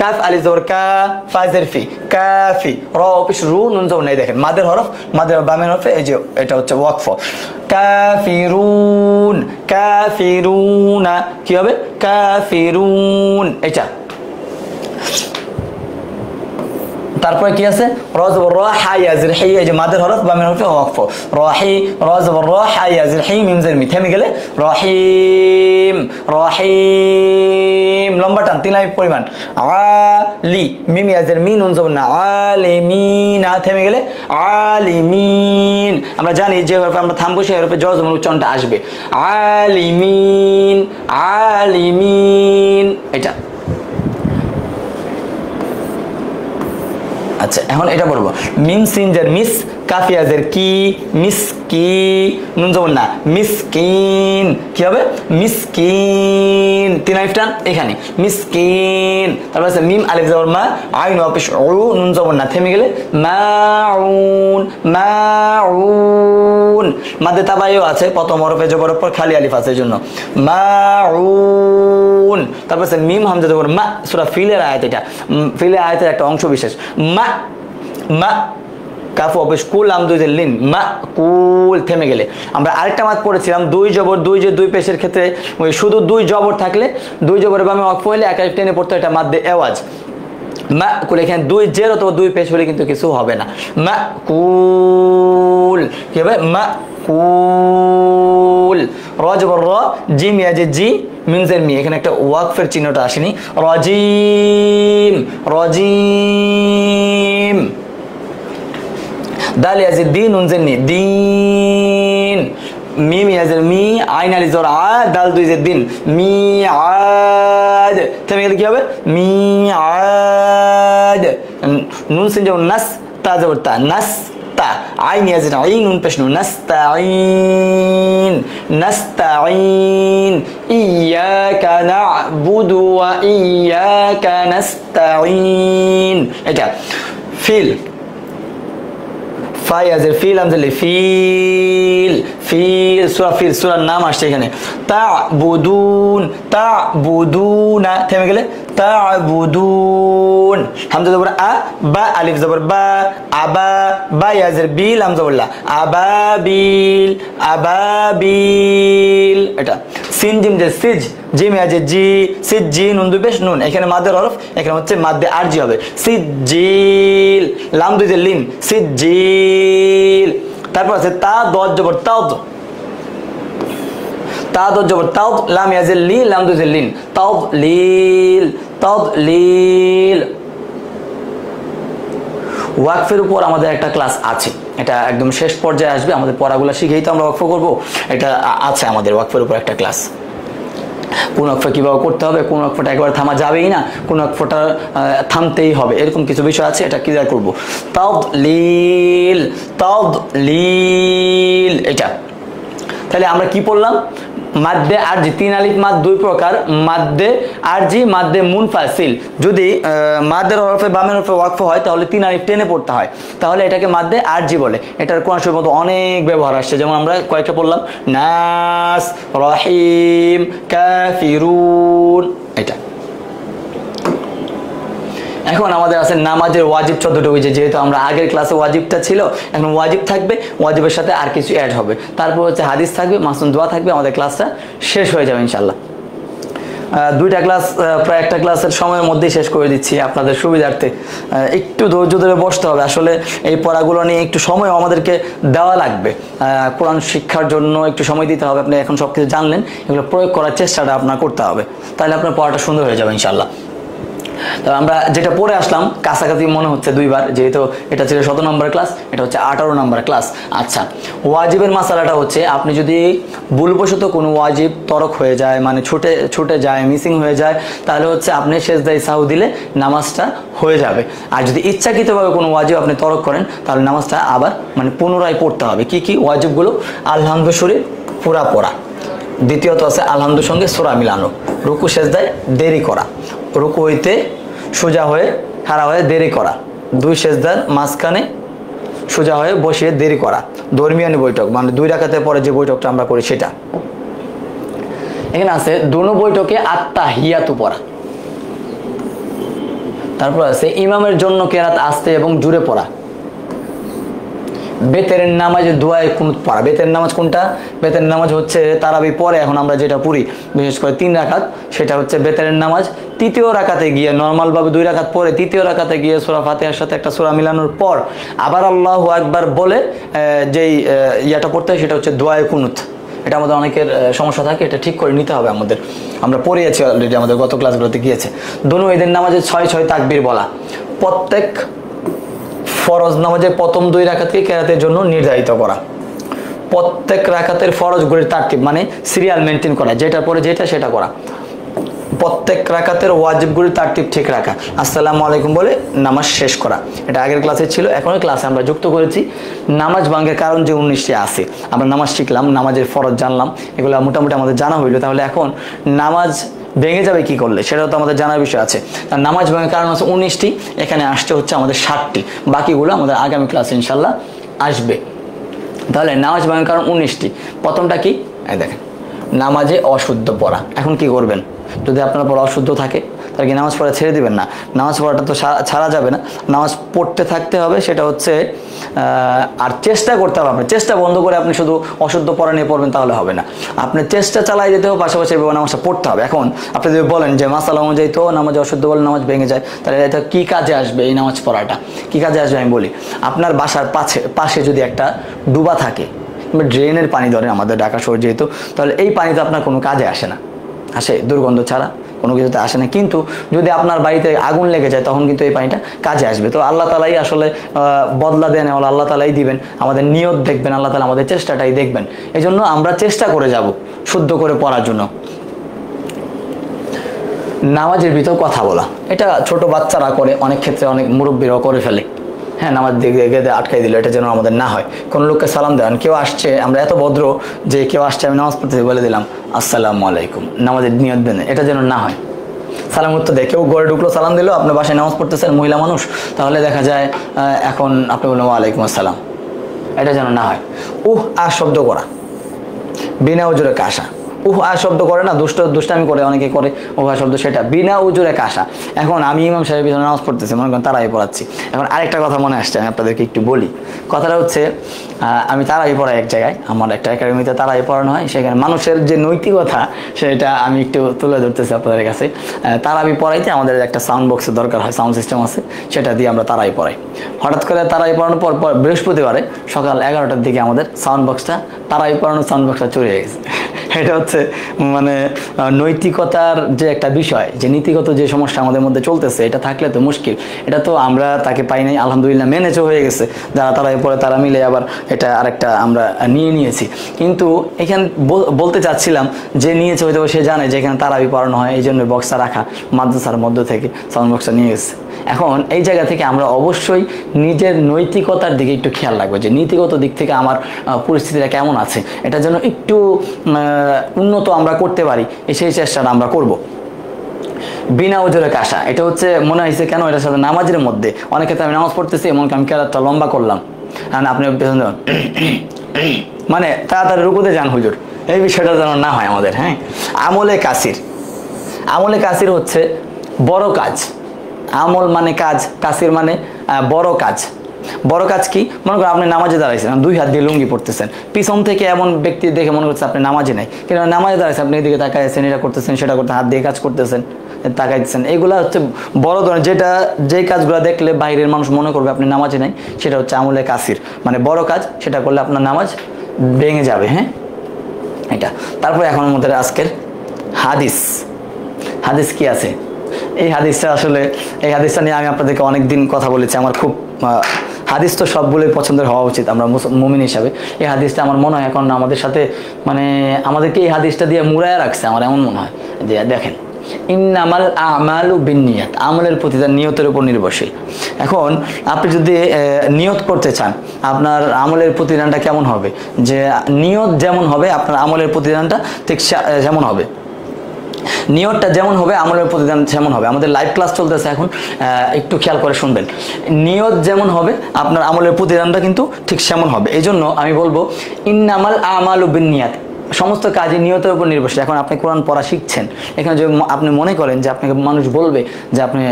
কাফ আলিফ জবর কা, ফা জের ফি, কাফি, র পেশ রু, নুন জবর নাই। দেখেন মাদের হরফ, মাদের বামের হরফে এই যে এটা হচ্ছে ওয়াকফ। কাফিরুন, কাফিরুনা, কি হবে? কাফিরুন এটা। তারপরে কি আছে? র জবর র, হা ইয়া জির হি, এই যে মাদের হরফ বামের হরফে ওয়াকফ। রহি, র জবর র, হা ইয়া জির হি, মিম জের মি, থেমে গেলে রহিম, রহিম। লম্বা টান 3 আলিফ পরিমাণ। আলি, মিম ইয়া জির মি, নুন জবর না, আলিমিন, থেমে গেলে আলিমিন। আমরা জানি যে হরফে আমরা থামবো সেই হরফে জজম উচ্চারণটা আসবে। আলিমিন, আলিমিন এটা। আচ্ছা এখন এটা বলবো, মিম সিন জের মিস, কাফিয়াজের কি, মিসকি, নুন জবর না, মিসকিন। কি হবে? মিসকিন। 3 আলিফ টান এখানে, মিসকিন। তারপর আছে মিম আলিফ জবর মা, আইন ওয়াপিশ উ, নুন জবর না, থেমে গেলে মাউন, মাউন। মাদ্দে তাবাইও আছে, প্রথম হরফে জবরের পর খালি আলিফ আছে এই জন্য মাউন। তারপর আছে মিম হামজা জবর মা, সূরা ফিলের আয়াত, এটা ফিলের আয়াতের একটা অংশ বিশেষ। মা, মা, কাফ অপেশ কুল, আম দুই লিন, মা কুল, থেমে গেলে। আমরা আরেকটা মাদ পড়েছিলাম 2 জবর 2, যে 2 পেশের ক্ষেত্রে ওই শুধু 2 জবর থাকলে 2 জবরের বামে ওয়াকফ হইলে 1 আলিফ টেনে পড়তে, এটা মাদ্দে এওয়াজ। মা কুল, এখানে 2 জের অথবা 2 পেশ হলে কিন্তু কিছু হবে না। মা কুল, কি হবে? মা কুল। র জবর র, জিম ইয়া যে জি, মিম জের মি, এখানে একটা ওয়াকফের চিহ্নটা আসেনি। রাজিম, রাজিম। দাল ইয়াজিদ দিন, নুন জের নি, দিন। মিম ইয়াজির মি, আইন আলিফ জবর আ, দাল 2 জের দিন, মি আদ। থেমে গেলে কি হবে? মি আদ। নুন সিন জবর নাস, তা জবর তা, নাস তা, আইন ইয়াজির আইন, নুন পেশ নুন, নাস্তাইন, নাস্তাইন। ইয়াকা না'বুদু ওয়া ইয়াকা নাস্তাইন এটা। ফিল, ফায়াজের ফিল, আমজালি ফিল, ফিল। সূরা ফিল, সূরার নাম আসছে এখানে। তা'বুদুন, তা'বুদুনা, থেমে গেলে তা'বুদুন, হামজা জবর আ, বা আলিফ জবর বা, আবা, বা ইয়াজের বিল, হামজা বললা আবাবিল, আবাবিল। এটা সিন জিম যে সিজ, জিম ইয়াজের জি, সিজ জি, নুন দুই পেশ নুন, এখানে মাদের হরফ, এখানে হচ্ছে মাদ্দে আরজি হবে, সিজিল, লাম দুই যে লিন, সিজিল। তারপর আছে তা দজ জবর তাওদ, তা দজ জবর তাওদ, লাম ইয়াজের লি, লাম দুই যে লিন, তাওদলিল, তাওদলিল। ওয়াকফের উপর আমাদের একটা ক্লাস আছে, এটা একদম শেষ পর্যায়ে আসবে, আমাদের পড়াগুলো শিখেই তো আমরা ওয়াকফ করবো, এটা আছে আমাদের ওয়াকফের উপর একটা ক্লাস। কোন ওয়াকফা কিভাবে করতে হবে, কোন ওয়াকফাটা একবার থামা যাবেই না, কোন ওয়াকফাটা থামতেই হবে, এরকম কিছু বিষয় আছে, এটা ক্লিয়ার করবো। তাওদলিল, তাওদলিল, এটা। তাহলে আমরা কি পড়লাম? মাদ্দে আরজি, তিন আলিফ মাদ দুই প্রকার, মাদ্দে আরজি, মাদ্দে মুনফাসিল। যদি মাদ্দের হরফে বামের হরফে ওয়াকফ হয় তাহলে তিন আলিফ টেনে পড়তে হয়, তাহলে এটাকে মাদ্দে আরজি বলে। এটার কোরআন শরীফের মতো অনেক ব্যবহার আসছে, যেমন আমরা কয়েকটা পড়লাম, নাস, রহিম, কাফিরুন, এটা। এখন আমাদের আছে নামাজের ওয়াজিব 14টি, যেহেতু আমরা আগের ক্লাসে ওয়াজিবটা ছিল, এখন ওয়াজিব থাকবে, ওয়াজিবের সাথে আর কিছু অ্যাড হবে, তারপর হচ্ছে হাদিস থাকবে, মাসনুন দোয়া থাকবে, আমাদের ক্লাসটা শেষ হয়ে যাবে ইনশাল্লাহ। দুইটা ক্লাস প্রায় একটা ক্লাসের সময়ের মধ্যেই শেষ করে দিচ্ছি আপনাদের সুবিধার্থে। একটু ধৈর্য ধরে বসতে হবে, আসলে এই পড়াগুলো নিয়ে একটু সময় আমাদেরকে দেওয়া লাগবে, কোরআন শিক্ষার জন্য একটু সময় দিতে হবে। আপনি এখন সব কিছু জানলেন, এগুলো প্রয়োগ করার চেষ্টাটা আপনার করতে হবে, তাহলে আপনার পড়াটা সুন্দর হয়ে যাবে ইনশাল্লাহ। তো আমরা যেটা পড়ে আসলাম কাছাকাছি মনে হচ্ছে দুইবার, যেহেতু এটা ছিল 17 নম্বর ক্লাস, এটা হচ্ছে 18 নম্বর ক্লাস। আচ্ছা, ওয়াজিবের মাসালাটা হচ্ছে, আপনি যদি ভুলবশত কোনো ওয়াজিব তরক হয়ে যায়, মানে ছুটে যায়, মিসিং হয়ে যায়, তাহলে হচ্ছে আপনি সেজদায়ে সাহু দিলে নামাজটা হয়ে যাবে। আর যদি ইচ্ছাকৃতভাবে কোনো ওয়াজিব আপনি তরক করেন, তাহলে নামাজটা আবার মানে পুনরায় পড়তে হবে। কি কি ওয়াজিবগুলো? আলহামদু শরীফ পুরা পড়া, দ্বিতীয়ত আছে আলহামদুর সঙ্গে সূরা মিলানো, রুকু সেজদায় দেরি করা, রুকু হইতে সোজা হয়ে খাড়া হয়ে দেরি করা, দুই সেজদার মাঝখানে সোজা হয়ে বসিয়ে দেরি করা, দরমিয়ানি বৈঠক মানে দুই রাকাতের পরে যে বৈঠকটা আমরা করি সেটা। এখানে আছে দুনো বৈঠকে আত্তাহিয়াতু পড়া, তারপর আছে ইমামের জন্য কেরাত আস্তে এবং জুড়ে পড়া, বেতের নামাজে দোয়ায়ে কুনুত পড়া। বেতের নামাজ কোনটা? বেতের নামাজ হচ্ছে তারাবি পরে এখন আমরা যেটা পড়ি বিশেষ করে 3 রাকাত, সেটা হচ্ছে বেতের নামাজ। তৃতীয় রাকাতে গিয়ে নর্মালভাবে 2 রাকাত পরে তৃতীয় রাকাতে গিয়ে সূরা ফাতিহার সাথে একটা সূরা মিলানোর পর আবার আল্লাহু আকবার বলে যেই ইয়াটা পড়তে হয় সেটা হচ্ছে দোয়ায়ে কুনুত। এটা আমাদের অনেকের সমস্যা থাকে, এটা ঠিক করে নিতে হবে আমাদের, আমরা পড়িয়েছি অলরেডি, আমাদের গত ক্লাসগুলোতে গিয়েছে। দোনো ঈদের নামাজে 6 তাকবীর বলা, প্রত্যেক ফরজ নামাজের প্রথম 2 রাকাতকে কেরাতের জন্য নির্ধারিত করা, প্রত্যেক রাকাতের ফরজগুলির তারতিব মানে সিরিয়াল মেনটেন করা, যেটার পরে যেটা সেটা করা, প্রত্যেক রাকাতের ওয়াজিবগুলির তারতিব ঠিক রাখা, আসসালামু আলাইকুম বলে নামাজ শেষ করা। এটা আগের ক্লাসে ছিল, এখনই ক্লাসে আমরা যুক্ত করেছি। নামাজ ভাঙের কারণ যে 19টি আছে, আমরা নামাজ শিখলাম, নামাজের ফরজ জানলাম, এগুলো মোটামুটি আমাদের জানা হইলো। তাহলে এখন নামাজ ভেঙে যাবে কি করলে, সেটাও তো আমাদের জানার বিষয় আছে। তার নামাজ ভাঙার কারণ হচ্ছে 19টি, এখানে আসছে হচ্ছে আমাদের 7টি, বাকিগুলো আমাদের আগামী ক্লাসে ইনশাল্লাহ আসবে। তাহলে নামাজ ভাঙার কারণ 19টি। প্রথমটা কি? দেখেন, নামাজে অশুদ্ধ পড়া। এখন কি করবেন? যদি আপনার পড়া অশুদ্ধ থাকে তাহলে কি নামাজ পড়া ছেড়ে দিবেন না? নামাজ পড়াটা তো ছাড়া যাবে না, নামাজ পড়তে থাকতে হবে। সেটা হচ্ছে আর চেষ্টা করতে হবে, আপনার চেষ্টা বন্ধ করে আপনি শুধু অশুদ্ধ পড়া নিয়ে পড়বেন তাহলে হবে না, আপনার চেষ্টা চালাই যেতে হবে, পাশাপাশি নামাজটা পড়তে হবে। এখন আপনি যদি বলেন যে মাসালা অনুযায়ী তো নামাজে অশুদ্ধ বলে নামাজ ভেঙে যায়, তাহলে এটা কী কাজে আসবে? এই নামাজ পড়াটা কী কাজে আসবে আমি বলি। আপনার বাসার পাশে যদি একটা ডুবা থাকে, ড্রেনের পানি ধরেন আমাদের ঢাকা শহর যেহেতু, তাহলে এই পানি তো আপনার কোনো কাজে আসে না, আসে দুর্গন্ধ ছাড়া, কোনো কিছুতে আসে না। কিন্তু যদি আপনার বাড়িতে আগুন লেগে যায় তখন কিন্তু এই পানিটা কাজে আসবে। তো আল্লাহ তালাই আসলে বদলা দেন, আল্লাহ তালাই দিবেন, আমাদের নিয়ত দেখবেন, আল্লাহ তালা আমাদের চেষ্টাটাই দেখবেন। এই জন্য আমরা চেষ্টা করে যাব শুদ্ধ করে পড়ার জন্য। নামাজের ভিতর কথা বলা, এটা ছোট বাচ্চারা করে, অনেক ক্ষেত্রে অনেক মুরব্বীরাও করে ফেলে। হ্যাঁ, নামাজ দেখে আটকাই দিল, এটা যেন আমাদের না হয়। কোনো লোককে সালাম দেন, কেউ আসছে, আমরা এত ভদ্র যে কেউ আসছে আমি নামাজ পড়তে বলে দিলাম আসসালামু আলাইকুম, নামাজের নিয়ত দেন, এটা যেন না হয়। সালাম উত্তর দেয়, কেউ ঘরে ঢুকলো সালাম দিল, আপনার বাসায় নামাজ পড়তেছেন মহিলা মানুষ, তাহলে দেখা যায় এখন আপনি বললেন ওয়ালাইকুম আসসালাম, এটা যেন না হয়। আর শব্দ করা, বিনা ওজরে কাশা, উহা শব্দ করে না, দুষ্টামি করে, অনেকে করে উহা শব্দ, সেটা বিনা উজুরে কাশা। এখন আমি ইমাম সাহেবের পিছনে নামাজ পড়তেছি, মনে করেন তারাই পড়াচ্ছি। এখন আরেকটা কথা মনে আসছে, আমি আপনাদেরকে একটু বলি। কথাটা হচ্ছে আমি তারাই পড়াই এক জায়গায়, আমার একটা একাডেমিতে তারাই পড়ানো হয়, সেখানে মানুষের যে নৈতিকতা সেটা আমি একটু তুলে ধরতেছি আপনাদের কাছে। তারাবি পড়াইতে আমাদের একটা সাউন্ড বক্সের দরকার হয়, সাউন্ড সিস্টেম আছে, সেটা দিয়ে আমরা তারাই পড়াই। হঠাৎ করে তারাই পড়ানোর পর বৃহস্পতিবারে সকাল 11টার দিকে আমাদের সাউন্ড বক্সটা, তারাই পড়ানোর সাউন্ড বক্সটা চলে গেছে। এটা হচ্ছে মানে নৈতিকতার যে একটা বিষয়, যে নীতিগত যে সমস্যা আমাদের মধ্যে চলতেছে, এটা থাকলে তো মুশকিল। এটা তো আমরা তাকে পাই নাই, আলহামদুলিল্লাহ মেনেছে হয়ে গেছে, যারা তারাই পড়ে তারা মিলে আবার এটা আরেকটা আমরা নিয়েছি। কিন্তু এখানে বলতে চাচ্ছিলাম যে নিয়েছে হয়তো সে জানে যে এখানে তারাবি পড়ানো হয়, এই জন্য বক্সটা রাখা মাদ্রাসার মধ্য থেকে সাউন্ড বক্সটা নিয়ে গেছে। এখন এই জায়গা থেকে আমরা অবশ্যই নিজের নৈতিকতার দিকে একটু খেয়াল রাখবো, যে নীতিগত দিক থেকে আমার পরিস্থিতিটা কেমন আছে, এটা যেন একটু উন্নত আমরা করতে পারি, সেই চেষ্টাটা আমরা করব। বিনা উজুরে কাশা, এটা হচ্ছে মনে হয়েছে কেন এটার সাথে নামাজের মধ্যে, অনেক ক্ষেত্রে আমি নামাজ পড়তেছি, এমনকি আমি কেরাতটা লম্বা করলাম, আপনি মানে তাড়াতাড়ি রুকুতে যান হুজুর, এই বিষয়টা যেন না হয় আমাদের। হ্যাঁ, আমলে কাসির হচ্ছে বড় কাজ। আমল মানে কাজ, কাসির মানে বড় কাজ। বড় কাজ কি? মনে করেন আপনি নামাজে দাঁড়াইছেন, 2 হাত দিয়ে লুঙ্গি পড়তেছেন, পিছন থেকে এমন ব্যক্তি দেখে মনে করছে আপনি নামাজে নাই, কিন্তু নামাজে দাঁড়াইছেন, আপনি এদিকে তাকাইছেন, এটা করতেছেন, সেটা করতে, হাত দিয়ে কাজ করতেছেন, তাকাইছেন, এগুলা হচ্ছে বড় ধরনের, যে কাজগুলো দেখলে বাইরের মানুষ মনে করবে আপনি নামাজে নাই, সেটা হচ্ছে আমলে কাসির, মানে বড় কাজ, সেটা করলে আপনার নামাজ ভেঙে যাবে। হ্যাঁ, এটা। তারপরে এখন আমাদের আজকের হাদিস কি আছে? এই হাদিসটা নিয়ে আমি আপনাদেরকে অনেকদিন কথা বলেছি। আমার খুব হাদিস তো সবগুলোই পছন্দের হওয়া উচিত আমরা মুমিন হিসাবে। এই হাদিসটা আমার মনে হয় এখন আমাদের সাথে, মানে আমাদেরকে এই হাদিসটা দিয়ে মুড়ায় রাখছে, আমার এমন মনে হয়। যে দেখেন, ইন্নামাল আমালু বিন্নিয়াত, আমলের প্রতিদান নিয়তের উপর নির্ভরশীল। এখন আপনি যদি নিয়ত করতে চান, আপনার আমলের প্রতিদানটা কেমন হবে? যে নিয়ত যেমন হবে আপনার আমলের প্রতিদানটা ঠিক যেমন হবে। নিয়তটা যেমন হবে আমলের প্রতিদান যেমন হবে। আমাদের লাইভ ক্লাস চলতেছে এখন, একটু খেয়াল করে শুনবেন। নিয়ত যেমন হবে আপনার আমলের প্রতিদানটা কিন্তু ঠিক সেমন হবে। এই জন্য আমি বলবো ইন্নামাল আমালু বিন্নিয়াত, সমস্ত কাজে নিয়তের উপর নির্ভরশীল। এখন আপনি কোরআন পড়া শিখছেন, এখানে যদি আপনি মনে করেন যে আপনাকে মানুষ বলবে যে আপনি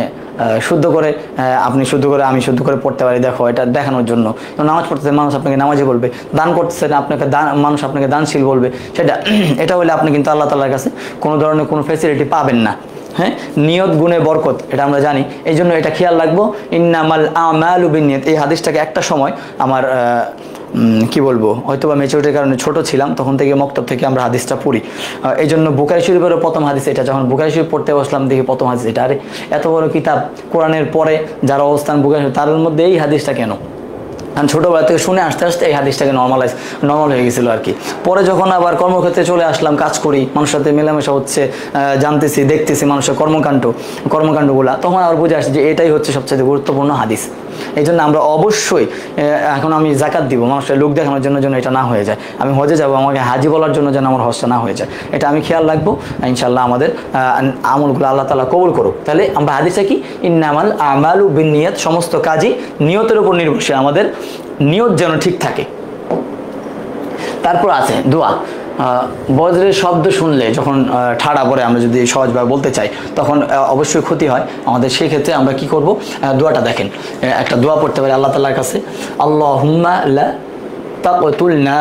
শুদ্ধ করে আমি শুদ্ধ করে পড়তে পারি, দেখো, এটা দেখানোর জন্য। নামাজ পড়তেছেন, মানুষ আপনাকে নামাজি বলবে, দান করতেছেন, মানুষ আপনাকে দানশীল বলবে, এটা হলে আপনি কিন্তু আল্লাহ তাআলার কাছে কোনো ধরনের কোনো ফ্যাসিলিটি পাবেন না। হ্যাঁ, নিয়ত গুণে বরকত, এটা আমরা জানি। এই জন্য এটা খেয়াল রাখবো, ইন্নামাল আমালু বিন্নিয়াত। এই হাদিসটাকে একটা সময় আমার কি বলবো, হয়তো বা ম্যাচুরিটির কারণে ছোট ছিলাম, তখন থেকে মক্তব থেকে আমরা হাদিসটা পড়ি। এই জন্য বুখারী শরীফের প্রথম হাদিস এটা। যখন বুখারী শরীফ পড়তে বসলাম, দেখি প্রথম হাদিস এটা। আরে এত বড় কিতাব, কোরআনের পরে যার অবস্থান বুখারী শরীফ, তার মধ্যে এই হাদিসটা কেন? কারণ ছোটোবেলা থেকে শুনে আস্তে আস্তে এই হাদিসটাকে নর্মাল হয়ে গেছিলো আর কি। পরে যখন আবার কর্মক্ষেত্রে চলে আসলাম, কাজ করি, মানুষের সাথে মেলামেশা হচ্ছে, জানতেছি, দেখতেছি মানুষের কর্মকাণ্ডগুলো, তখন আবার বুঝে আসছে যে এটাই হচ্ছে সবচেয়ে গুরুত্বপূর্ণ হাদিস। এই জন্য আমরা অবশ্যই, এখন আমি জাকাত দিব, মানুষের লোক দেখানোর জন্য এটা না হয়ে যায়, আমি হজে যাব, আমাকে হাজি বলার জন্য যেন আমার হজটা না হয়ে যায়, এটা আমি খেয়াল রাখবো। ইনশাল্লাহ আমাদের আমলগুলো আল্লাহ তাআলা কবুল করুক। তাহলে আমরা হাদিসে কি, ইন্নামাল আমালু বিন্নিয়াত, সমস্ত কাজই নিয়তের উপর নির্ভরশীল, আমাদের নিয়ত যেন ঠিক থাকে। তারপর আছে দোয়া। বজ্রের শব্দ শুনলে যখন ঠাড়া পড়ে, আমরা যদি সহজভাবে বলতে চাই, তখন অবশ্যই ক্ষতি হয় আমাদের। সেই ক্ষেত্রে আমরা কি করব? দোয়াটা দেখেন, একটা দোয়া পড়তে পারি আল্লাহ তাআলার কাছে, আল্লাহুম্মা লা তাকতুলনা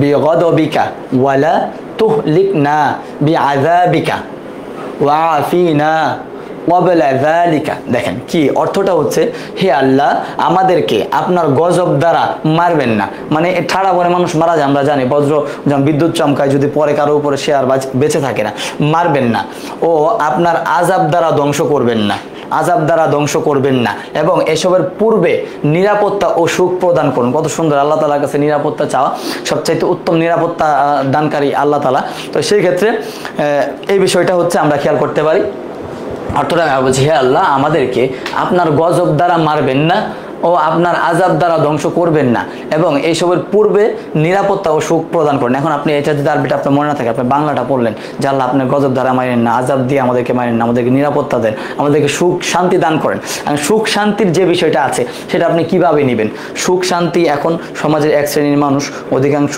বিগাদাবিকা ওয়া লা তুহলিকনা বিআযাবিকা ওয়া আফিনা ওয়াবলা যালিকা। দেখেন কি অর্থটা হচ্ছে, হে আল্লাহ, আমাদেরকে আপনার গজব দ্বারা মারবেন না। মানে ঠাড়া পরে মানুষ মারা যায়, আমরা জানি, বজ্র যেমন বিদ্যুৎ চমকায়, যদি পরে কারো উপরে সে আর বেঁচে থাকে না, মারবেন না। ও আপনার আযাব দ্বারা ধ্বংস করবেন না, এবং এসবের পূর্বে নিরাপত্তা ও সুখ প্রদান করুন। কত সুন্দর, আল্লাহ তাআলার কাছে নিরাপত্তা চাওয়া, সবচাইতে উত্তম নিরাপত্তা দানকারী আল্লাহ তাআলা। তো সেই ক্ষেত্রে এই বিষয়টা হচ্ছে আমরা খেয়াল করতে পারি। অর্থটা বলছি, হে আল্লাহ, আমাদেরকে আপনার গজব দ্বারা মারবেন না, ও ও আপনার আযাব দ্বারা ধ্বংস করবেন না, এবং এইসবের পূর্বে নিরাপত্তা ও সুখ প্রদান করেন। এখন আপনি এটা যদি আরবিটা আপনার মনে না থাকে, আপনি বাংলাটা পড়লেন যে আল্লাহ আপনার গজব দ্বারা মারেন না, আযাব দিয়ে আমাদেরকে মারেন না, আমাদেরকে নিরাপত্তা দেন, আমাদেরকে সুখ শান্তি দান করেন। সুখ শান্তির যে বিষয়টা আছে সেটা আপনি কিভাবে নেবেন? সুখ শান্তি এখন সমাজের এক শ্রেণীর মানুষ অধিকাংশ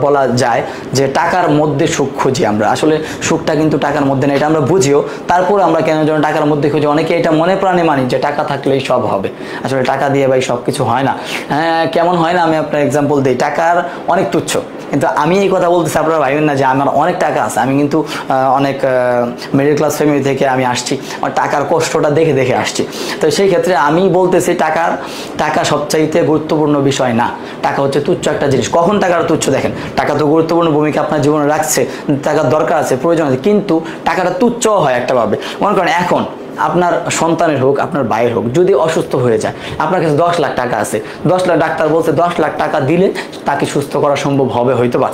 বলা যায় যে টাকার মধ্যে সুখ খুঁজি আমরা। আসলে সুখটা কিন্তু টাকার মধ্যে না, এটা আমরা বুঝিও, তারপর আমরা কেন যেন টাকার মধ্যে খুঁজি। অনেকে এটা মনে প্রাণে মানি যে টাকা থাকলেই সব হবে। আসলে টাকা দিয়ে ভাই সব কিছু হয় না। হ্যাঁ, কেমন হয় না, আমি আপনার এক্সাম্পল দিই। টাকার অনেক তুচ্ছ, কিন্তু আমি এই কথা বলতেছি আপনারা ভাবেন না যে আমার অনেক টাকা আছে। আমি কিন্তু অনেক মিডল ক্লাস ফ্যামিলি থেকে আমি আসছি, আমার টাকার কষ্টটা দেখে দেখে আসছি। তো সেই ক্ষেত্রে আমি বলতেছি টাকা সবচাইতে গুরুত্বপূর্ণ বিষয় না। টাকা হচ্ছে তুচ্ছ একটা জিনিস। কখন টাকার তুচ্ছ? দেখেন, টাকা তো গুরুত্বপূর্ণ ভূমিকা আপনার জীবনে রাখছে, টাকার দরকার আছে, প্রয়োজন আছে, কিন্তু টাকাটা তুচ্ছও হয় একটা ভাবে। মনে করেন এখন আপনার সন্তানের হোক, আপনার ভাইয়ের হোক, যদি অসুস্থ হয়ে যায়, আপনার কাছে 10 লাখ টাকা আছে, 10 লাখ, ডাক্তার বলছে 10 লাখ টাকা দিলে তাকে সুস্থ করা সম্ভব হবে, হয়তো বা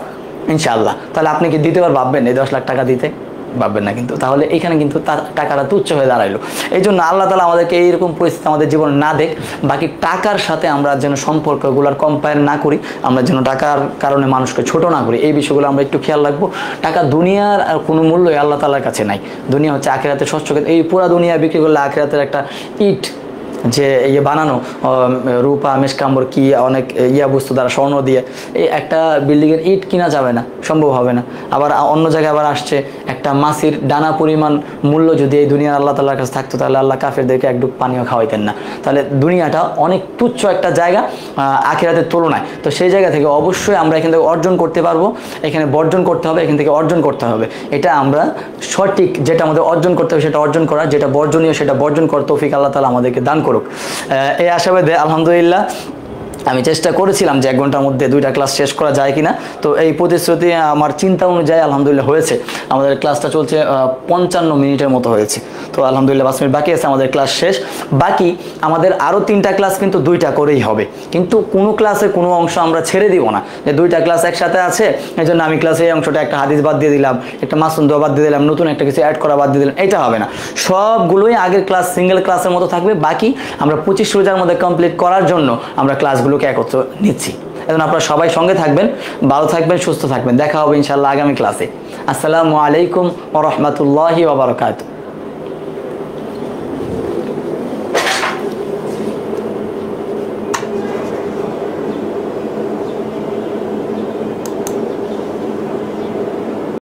ইনশাআল্লাহ। তাহলে আপনি কি দিতে ভাববেন এই 10 লাখ টাকা দিতে? ভাববেন না। কিন্তু তাহলে এখানে কিন্তু তার টাকাটা তুচ্ছ হয়ে দাঁড়াইলো। এই জন্য আল্লাহ তাআলা আমাদেরকে এইরকম পরিস্থিতি আমাদের জীবনে না দেখ, বাকি টাকার সাথে আমরা যেন সম্পর্কগুলোর কম্পেয়ার না করি, আমরা যেন টাকার কারণে মানুষকে ছোট না করি, এই বিষয়গুলো আমরা একটু খেয়াল রাখবো। টাকা দুনিয়ার আর কোনো মূল্যই আল্লাহ তাআলার কাছে নাই। দুনিয়া হচ্ছে আখিরাতের স্বচ্ছ। এই পুরা দুনিয়া বিক্রি করলে আখিরাতের একটা ইট যে ইয়ে বানানো রূপা মেশকাম্বর কি অনেক বস্তু দ্বারা স্বর্ণ দিয়ে এই একটা বিল্ডিংয়ের ইট কিনা যাবে না, সম্ভব হবে না। আবার অন্য জায়গায় আবার আসছে একটা মাছির ডানা পরিমাণ মূল্য যদি এই দুনিয়ার আল্লাহ তাআলার কাছে থাকতো, তাহলে আল্লাহ কাফেরদেরকে এক ডুব পানিও খাওয়াইতেন না। তাহলে দুনিয়াটা অনেক তুচ্ছ একটা জায়গা আখিরাতের তুলনায়। তো সেই জায়গা থেকে অবশ্যই আমরা এখান থেকে অর্জন করতে পারবো। এখানে বর্জন করতে হবে, এখান থেকে অর্জন করতে হবে। এটা আমরা সঠিক যেটা আমাদের অর্জন করতে হবে সেটা অর্জন করা, যেটা বর্জনীয় সেটা বর্জন করার তৌফিক আল্লাহ তাআলা আমাদেরকে দান করুক। এই আশাবাদে আলহামদুলিল্লাহ আমি চেষ্টা করেছিলাম যে 1 ঘন্টার মধ্যে 2টা ক্লাস শেষ করা যায় কিনা। তো এই প্রতিশ্রুতি আমার চিন্তা অনুযায়ী আলহামদুলিল্লাহ হয়েছে। আমাদের ক্লাসটা চলছে 55 মিনিটের মতো হয়েছে। তো আলহামদুলিল্লাহ 5 মিনিট বাকি আছে, আমাদের ক্লাস শেষ। বাকি আমাদের আরও 3টা ক্লাস কিন্তু 2টা করেই হবে, কিন্তু কোনো ক্লাসে কোনো অংশ আমরা ছেড়ে দিব না যে 2টা ক্লাস একসাথে আছে এই জন্য আমি ক্লাসে এই অংশটা একটা হাদিস বাদ দিয়ে দিলাম, একটা মাসুন দোয়া বাদ দিয়ে দিলাম, নতুন একটা কিছু অ্যাড করা বাদ দিয়ে দিলাম, এটা হবে না। সবগুলোই আগের ক্লাস সিঙ্গেল ক্লাসের মতো থাকবে। বাকি আমরা 25 রোজার মধ্যে কমপ্লিট করার জন্য আমরা ক্লাসগুলোকে একত্র নিচ্ছি। এখন আপনারা সবাই সঙ্গে থাকবেন, ভালো থাকবেন, সুস্থ থাকবেন। দেখা হবে ইনশাআল্লাহ আগামী ক্লাসে। আসসালামু আলাইকুম ওয়া রাহমাতুল্লাহি ওয়া বারাকাতুহু।